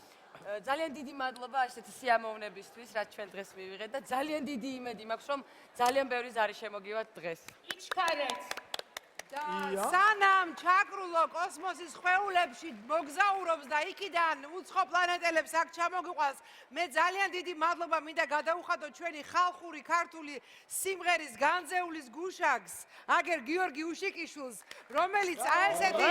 ძალიან დიდი მადლობა ასეთი სიამოვნებისთვის, რაც ჩვენ დღეს მივიღეთ და ძალიან დიდი იმედი მაქვს, რომ ძალიან ბევრი ზარი შემოგივათ დღეს. იჩქარეთ. სანამ ჩაკრულო კოსმოსის ხვეულებში მოგზაურობს და იქიდან უცხო პლანეტელებს აქ ჩამოგიყვანს, მე ძალიან დიდი მადლობა მინდა გადაუხადო ჩვენი ხალხური ქართული სიმღერის განძეულის გუშაგს, აგერ გიორგი უშიკიშვილს, რომელიც ასეთი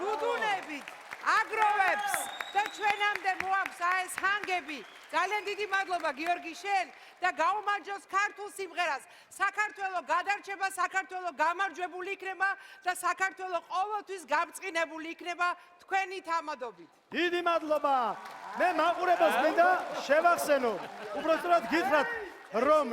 რუდუნებით აგროვებს და ჩვენამდე მოაქვს ეს ჰანგები. ძალიან დიდი მადლობა გიორგი შენ და გაუმარჯოს ქართულ სიმღერას. საქართველო გადარჩება, საქართველო გამარჯვებული იქნება და საქართველო ყოველთვის გამწყინებული იქნება თქვენი თამადობით. დიდი მადლობა. მე მაყურებელს მინდა შევახსენო. უბრალოდ გითხრათ რომ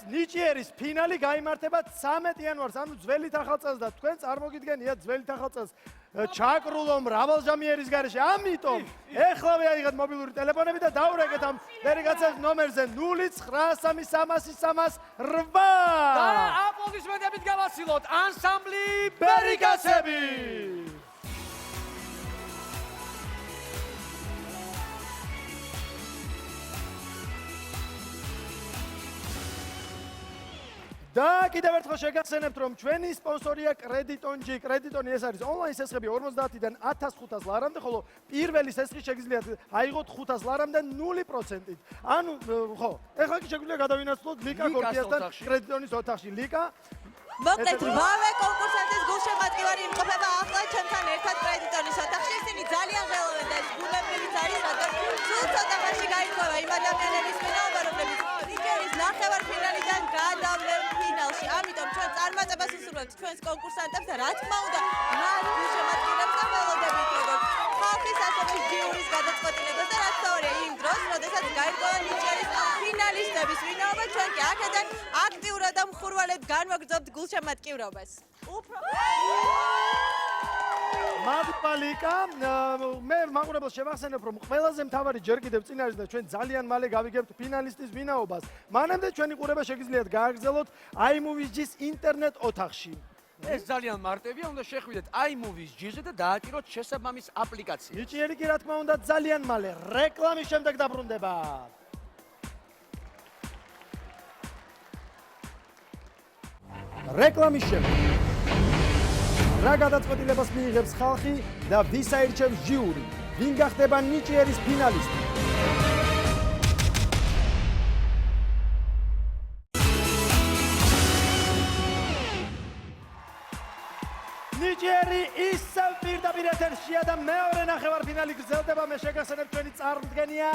ნიჭიერის ფინალი გაიმართება 13 იანვარს, ანუ ძველით ახალ წელს და თქვენ წარმოგიდგენიათ ძველით ახალ წელს ჩაკრულო მრავალჟამიერის გარეშე. ამიტომ ეხლავე აიღეთ მობილური ტელეფონები და დაურეკეთ ამ ვერიგაცის ნომერზე 093330308. და აპლოდისმენტებით გავასილოთ ანსამბლი ვერიგაცები. და კიდევ ერთხელ შეგახსენებთ, რომ ჩვენი სპონსორია კრედიტონჯი. კრედიტონი ეს არის ონლაინ სესხები 50-დან 1500 ლარამდე, ხოლო პირველი სესხი შეგიძლიათ აიღოთ 500 ლარამდე 0%-ით. ანუ ხო, ეხლა კი შეგვიძლია გადავინაცვლოთ ლიკა გორგიასთან კრედიტონის ოთახში. ლიკა მოკლედ, 8-ვე კონკურსანტის გულშემატკივარი იმყოფება ახლა ჩემთან ერთად კრედიტონის ოთახში. ისინი ძალიან ღელავენ და ეს გულებრივიც არის, რადგან სულ ცოტა ხანში გაირკვევა იმ ადამიანების ვინაობა, რომლებიც ნიჭიერის ნახევარფინალიდან გადავლენ ფინალში. ამიტომ ჩვენ წარმატებას ვუსურვებთ ჩვენს კონკურსანტებს და რა თქმა უნდა, მათ გულშემატკივრებს და ველოდებით როგორც ხალხის ასევე ჟიურის გადაწყვეტილებას და რაც თორია იმ დროს, როდესაც გაირკვევა ნიჭიერის ფინალისტების ვინაობა, ჩვენ კი აქედან აქტიურად და მხურვალედ განვაგრძობთ გულშემატკივრობას. მადლობა ლიკა. მე მაყურებელს შევახსენებ, რომ ყველაზე მთავარი ჯერ კიდევ წინ არის და ჩვენ ძალიან მალე გავიგებთ ფინალისტის ვინაობას. მანამდე ჩვენი ყურება შეგიძლიათ გააგრძელოთ iMovies-ის ინტერნეტ ოთახში. ეს ძალიან მარტივია, უნდა შეხვიდეთ iMovies-ზე და დააჭიროთ შესაბამის აპლიკაცია. ნიჭიერი კი რა თქმა უნდა ძალიან მალე რეკლამის შემდეგ დაბრუნდება. რეკლამის შემდეგ რა გადაწყვეტილებას მიიღებს ხალხი და ვის აირჩევს ჟიური? ვინ გახდება ნიჭიერის ფინალისტი? ნიჭიერი ისევ პირდაპირ ეთერშია და მეორე ნახევარფინალი გრძელდება. მე შეგახსენებ ჩვენი წარმდგენია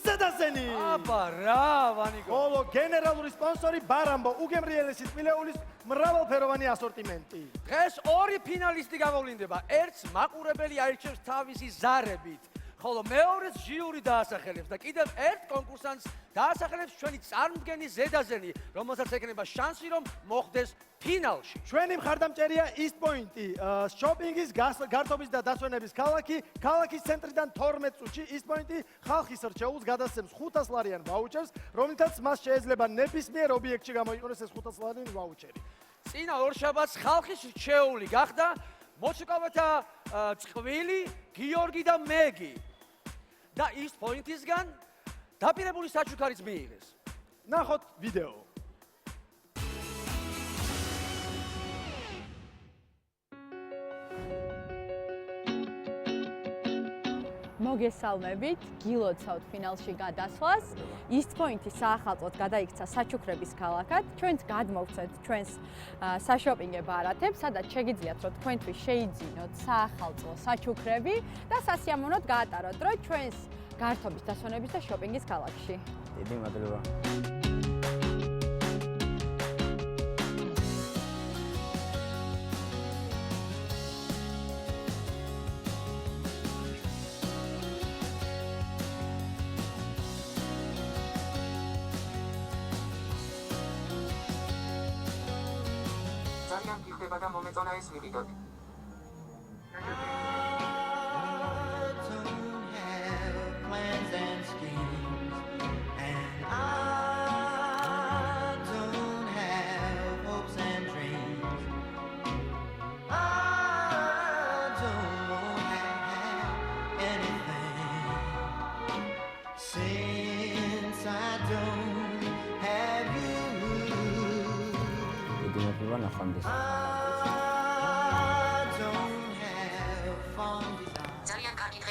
ზედაზენი. აბა რა, ვანიკო. ხოლო გენერალური სპონსორი ბარამბო, უგემრიელესი თბილეულის მრავალფეროვანი ასორტიმენტი. დღეს ორი ფინალისტი გამოვლინდება. ერთს მაყურებელი აირჩევს თავისი ზარებით, ხოლო მეორეს ჟიური დაასახელებს და კიდევ ერთ კონკურსანტს დაასახელებს ჩვენი წარმდგენი ზედაზენი, რომელსაც ექნება შანსი, რომ მოხვდეს ფინალში. ჩვენი მხარდამჭერია East Point-ი, შოპინგის, გართობის და დასვენების ქალაქი, ქალაქის ცენტრიდან 12 წუთში. East Point-ი ხალხის რჩეულს გადასცემს 500 ლარიან ვაუჩერს, რომლითაც მას შეიძლება ნებისმიერ ობიექტში გამოიყენოს ეს 500 ლარიანი ვაუჩერი. წინა ორშაბათს ხალხის რჩეული გახდა მოცურავეთა წყვილი გიორგი და მეგი. და East Point-ისგან დაპირებული საჩუქარიც მიიღეს. ნახოთ ვიდეო. მოგესალმებით, გილოცავთ ფინალში გადასვლას. East Point-ი საახალწლოდ გადაიქცა საჩუქრების ქალაქად. ჩვენც გადმოვცეთ ჩვენს საშოპინგე ბარათებს, სადაც შეგიძლიათ, რომ თქვენთვის შეიძინოთ საახალწლო საჩუქრები და სასიამოვნოდ გაატაროთ დრო ჩვენს გართობის, დასვენების და შოპინგის ქალაქში. დიდი მადლობა. ძალიან გიხდება და მომეწონა ეს ვიდეო.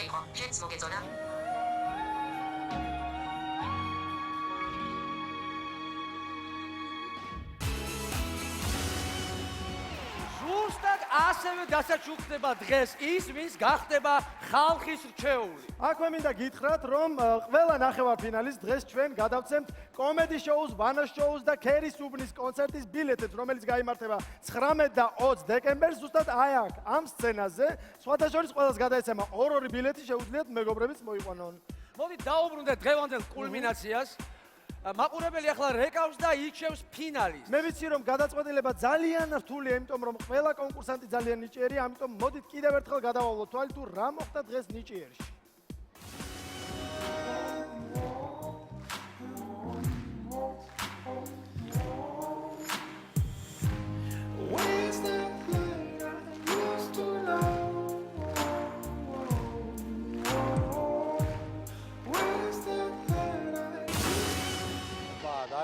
იყო. შენც მოგეწონა. ზუსტად ასევე დასაჩუქდება დღეს ის, ვინც გახდება ხალხის რჩეული. აქვე მინდა გითხრათ, რომ ყველა ნახევარფინალის დღეს ჩვენ გადავცემთ კომედი შოუს, ვანას შოუს და ქერის უბნის კონცერტის ბილეთებს, რომელიც გაიმართება 19 და 20 დეკემბერს, ზუსტად აი აქ, ამ სცენაზე. სხვათა შორის ყველას გადაეცემა 2 ბილეთი, შეუძლიათ მეგობრებიც მოიყვანონ. მოდით დაუბრუნდეთ დღევანდელ კულმინაციას. მაყურებელი ახლა რეკავს და ირჩევს ფინალის. მე ვიცი რომ გადაწყვეტილება ძალიან რთულია, იმიტომ რომ ყველა კონკურსანტი ძალიან ნიჭიერია, ამიტომ მოდით კიდევ ერთხელ გადავავლოთ თვალი თუ რა მოხდა დღეს ნიჭიერში.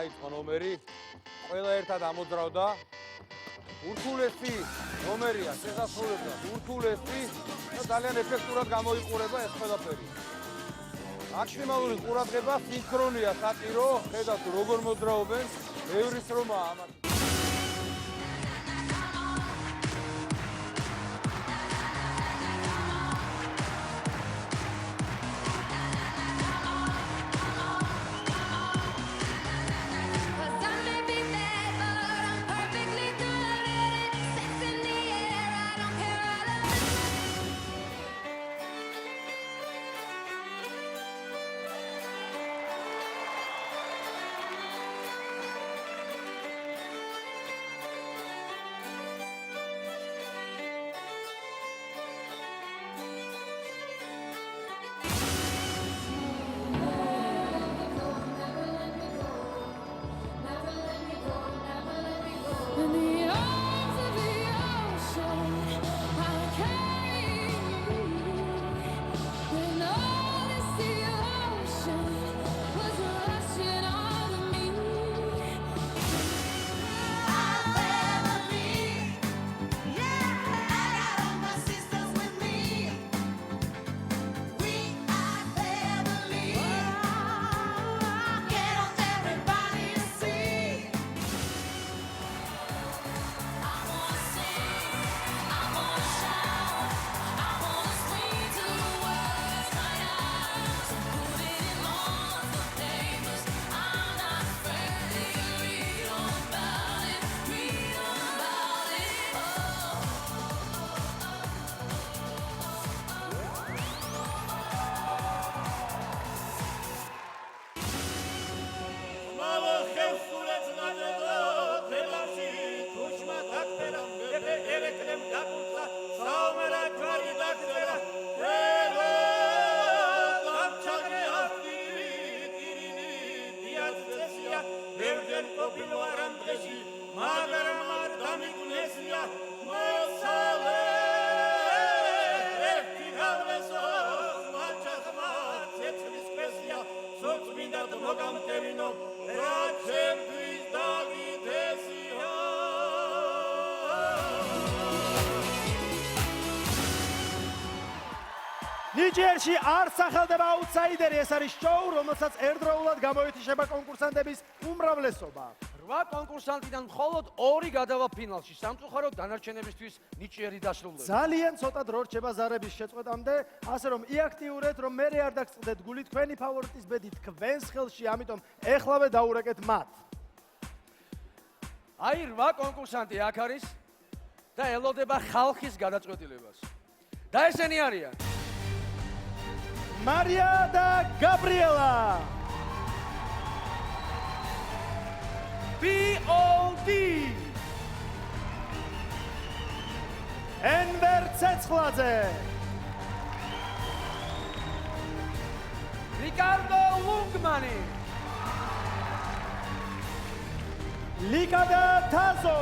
დაიწყო ნომერი, ყველა ერთად ამოძრავდა. ურთულესი ნომერია, შესასრულებლად ურთულესი და ძალიან ეფექტურად გამოიყურება ეს ყველაფერი. მაქსიმალური ყურადღება, სინქრონია სატირო, ხედავთ როგორ მოძრაობენ, ბევრი სრომაა ამათ. ნიჭიერში არ სახელდება აუთსაიდერი, ეს არის შოუ, რომელსაც ერთდროულად გამოეთიშება კონკურსანტების უმრავლესობა. 8 კონკურსანტიდან მხოლოდ 2 გადავა ფინალში, სამწუხაროდ დანარჩენებისთვის ნიჭიერი დასრულდება. ძალიან ცოტა დრო რჩება ზარების შეწყვეტამდე, ასე რომ იაქტიურეთ, რომ მე არ დაგწყდეთ გული თქვენი ფავორიტის ბედი თქვენს ხელში, ამიტომ ეხლავე დაურეკეთ მათ. აი 8 კონკურსანტი აქ არის და ელოდება ხალხის გადაწყვეტილებას. და ესენი არიან მარია და გაბრიელა. BOD ენვერ ცეცხლაძე. რიკარდო ლუნგმანი. ლიკადა თაზო.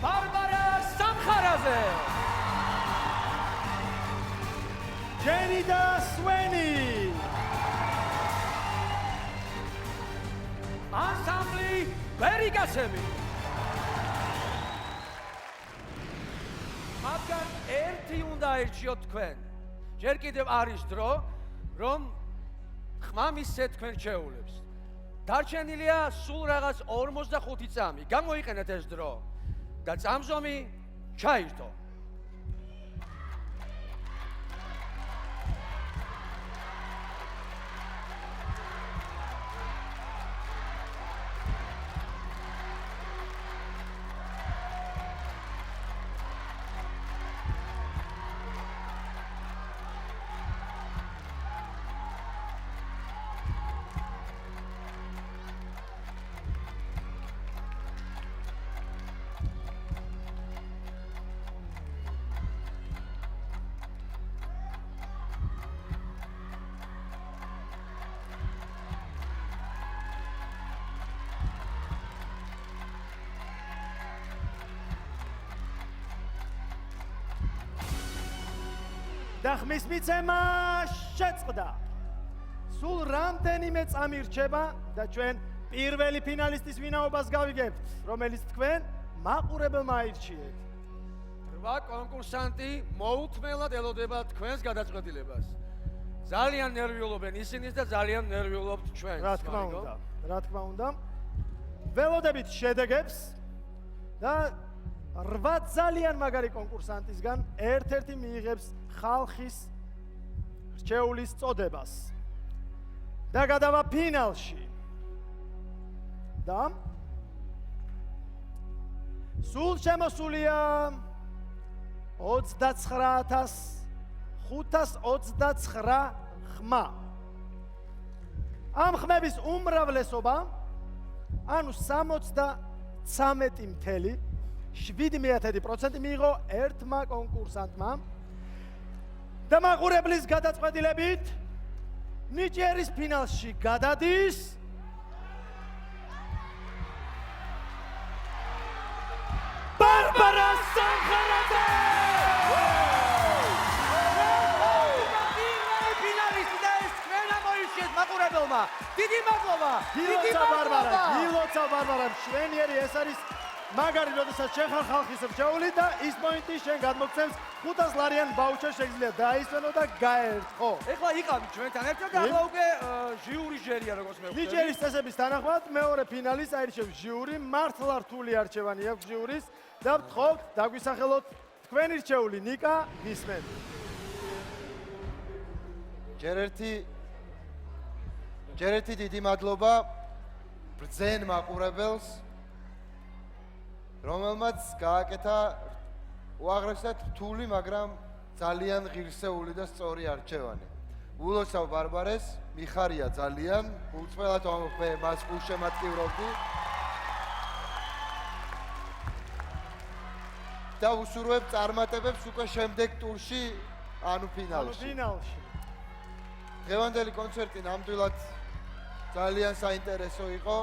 ბარბარა სამხარაძე. ჯენიდა სვენი. ანსამბლი ვერიკაცები. მაგრამ ერთი უნდა აირჩიოთ თქვენ. ჯერ კიდევ არის დრო, რომ ხმა მისცეთ თქვენ შეეულებს. დარჩენილია სულ რაღაც 45 წამი. გამოიყენეთ ეს დრო და წამზომი ჩაირთო. და ხმის მიცემა შეწყდა. სულ რამდენიმე წამი რჩება და ჩვენ პირველი ფინალისტის ვინაობას გავიგებთ, რომელიც თქვენ მაყურებელმა აირჩიეთ. 8 კონკურსანტი მოუთმელად ელოდება თქვენს გადაწყვეტილებას. ძალიან ნერვიულობენ ისინიც და ძალიან ნერვიულობთ ჩვენს. რა თქმა უნდა. ველოდებით შედეგებს და 8 ძალიან მაგარი კონკურსანტისგან ერთ-ერთი მიიღებს ხალხის რჩეულის წოდებას. და გადავა ფინალში. და სულ შემოსულია 29529 ხმა. ამ ხმების უმრავლესობა, ანუ 73.7% მიიღო ერთმა კონკურსანტმა. და მაყურებლის გადაწყვეტილებით ნიჭიერის ფინალში გადადის ბარბარა სამხარაძე! ფინალისტი და ეს თქვენ ამოიშვიეთ მაყურებელმა. დიდი მადლობა. გილოცა ბარბარა, მშვენიერი ეს არის მაგარი, როდესაც შეხარ ხალხის რჩეული და ის პოინტი შენ გადმოგცემს 500 ლარიან ბაუჩერს შეგიძლია დაისვენო და გაერთხო. ეხლა იყავით ჩვენთან ერთად და ახლა უკვე ჟიური ჟერია როგორც მე ვხვდები. ნიჭიერის წესების თანახმად მეორე ფინალის აირჩევს ჟიური, მართლა რთული არჩევანი აქვს ჟიურის და ვთხოვთ დაგვისახელოთ თქვენი რჩეული ნიკა გისმენთ. ჯერ ერთი დიდი მადლობა ბრძენ მაყურებელს, რომელმაც გააკეთა უაღრესად რთული, მაგრამ ძალიან ღირსეული და სწორი არჩევანი. ულოცავ ბარბარეს, მიხარია ძალიან, უწველად მე მას გულშემატკივრობდი. და უსურვებ წარმატებებს უკვე შემდეგ ტურში, ანუ ფინალში. დღევანდელი კონცერტი ნამდვილად ძალიან საინტერესო იყო.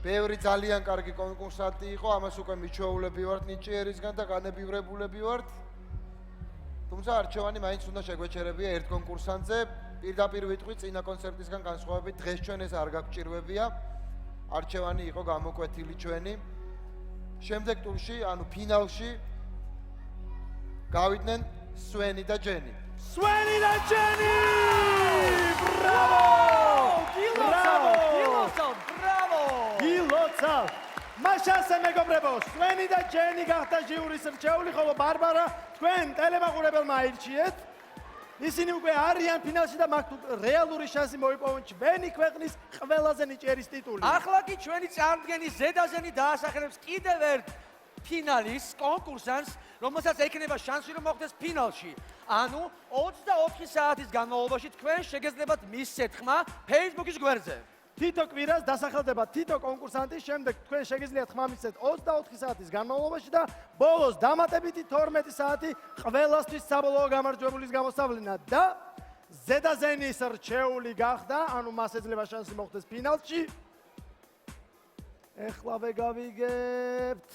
ბევრი ძალიან კარგი კონკურსანტი იყო, ამას უკვე მიჩვეულები ვართ ნიჭიერისგან და განებივრებულები ვართ. თუმცა არჩევანი მაინც უნდა შეგვეჩერებია ერთ კონკურსანტზე. პირდაპირ ვიტყვი, წინა კონცერტისგან განსხვავებით დღეს ჩვენ ეს არ გაგვჭირვებია. არჩევანი იყო გამოკვეთილი ჩვენი. შემდეგ ტურში, ანუ ფინალში გავიდნენ სვენი და ჯენი. სვენი და ჯენი! ბრავო! გილოცავ! მაშასე მეგობრებო, სვენი და ჯენი გახდა ჟიურის რჩეული, ხოლო ბარბარა თქვენ ტელემაყურებელმა აირჩიეთ. ისინი უკვე არიან ფინალში და მაქვთ რეალური შანსი მოიპოვონ ჩვენი ქვეყნის ყველაზე ნიჭიერის ტიტული. ახლა კი ჩვენი წარდგენის ზედაზენი დაასახელებს კიდევ ერთ ფინალის კონკურსანტს, რომელსაც ექნება შანსი რომ მოხვდეს ფინალში. ანუ 24 საათის განმავლობაში თქვენ შეგეძლებათ მისცეთ ხმა Facebook-ის გვერდზე. თითო კვირას დასახელდება თითო კონკურსანტი, შემდეგ თქვენ შეგიძლიათ ხმა მისცეთ 24 საათის განმავლობაში და ბოლოს დამატებითი 12 საათი ყველასთვის საბოლოო გამარჯვებულის გამოსავლენა და ზედაზენის რჩეული გახდა, ანუ მას ეძლევა შანსი მოხვდეს ფინალში. ეხლავე გავიგებთ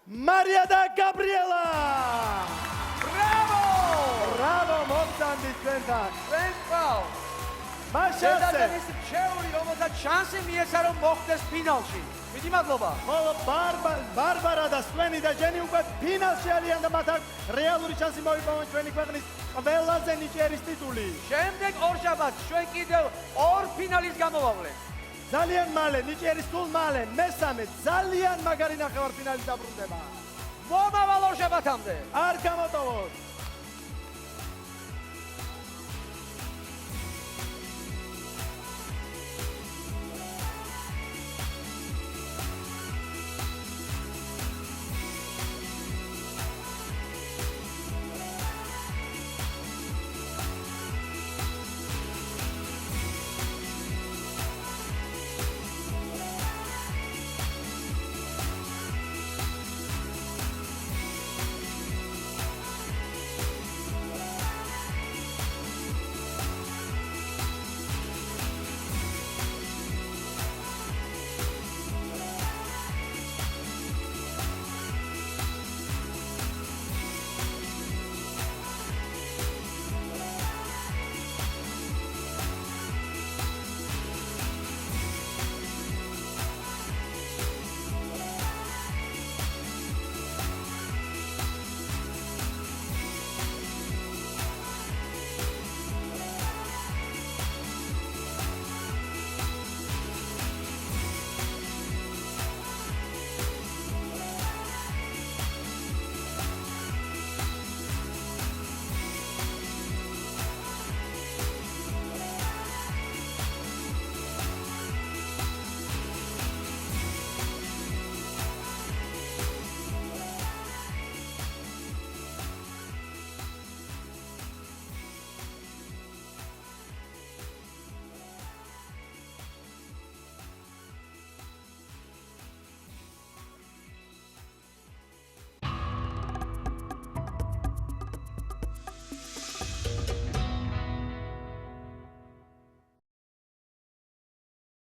მარია და გაბრიელა! ბრავო! მოგდანდით თქვენთან! მაშასე! ზედაზენის რჩეული, რომელსაც შანსი მიეცა რომ მოხვდეს ფინალში. დიდი მადლობა. ხოლო ბარბარა და სვენი და ჯენი უკვე ფინალში არიან და მათ აქვს რეალური შანსი მოიპოვონ ჩვენი ქვეყნის ყველაზე ნიჭიერის ტიტული. შემდეგ ორშაბათს ჩვენ კიდევ ორ ფინალის გამოვავლენთ. ძალიან მალე ნიჭიერის სულ მალე მესამე ძალიან მაგარი ნახევარფინალი დაბრუნდება. მომავალ ორშაბათამდე არ გამოტოვოთ.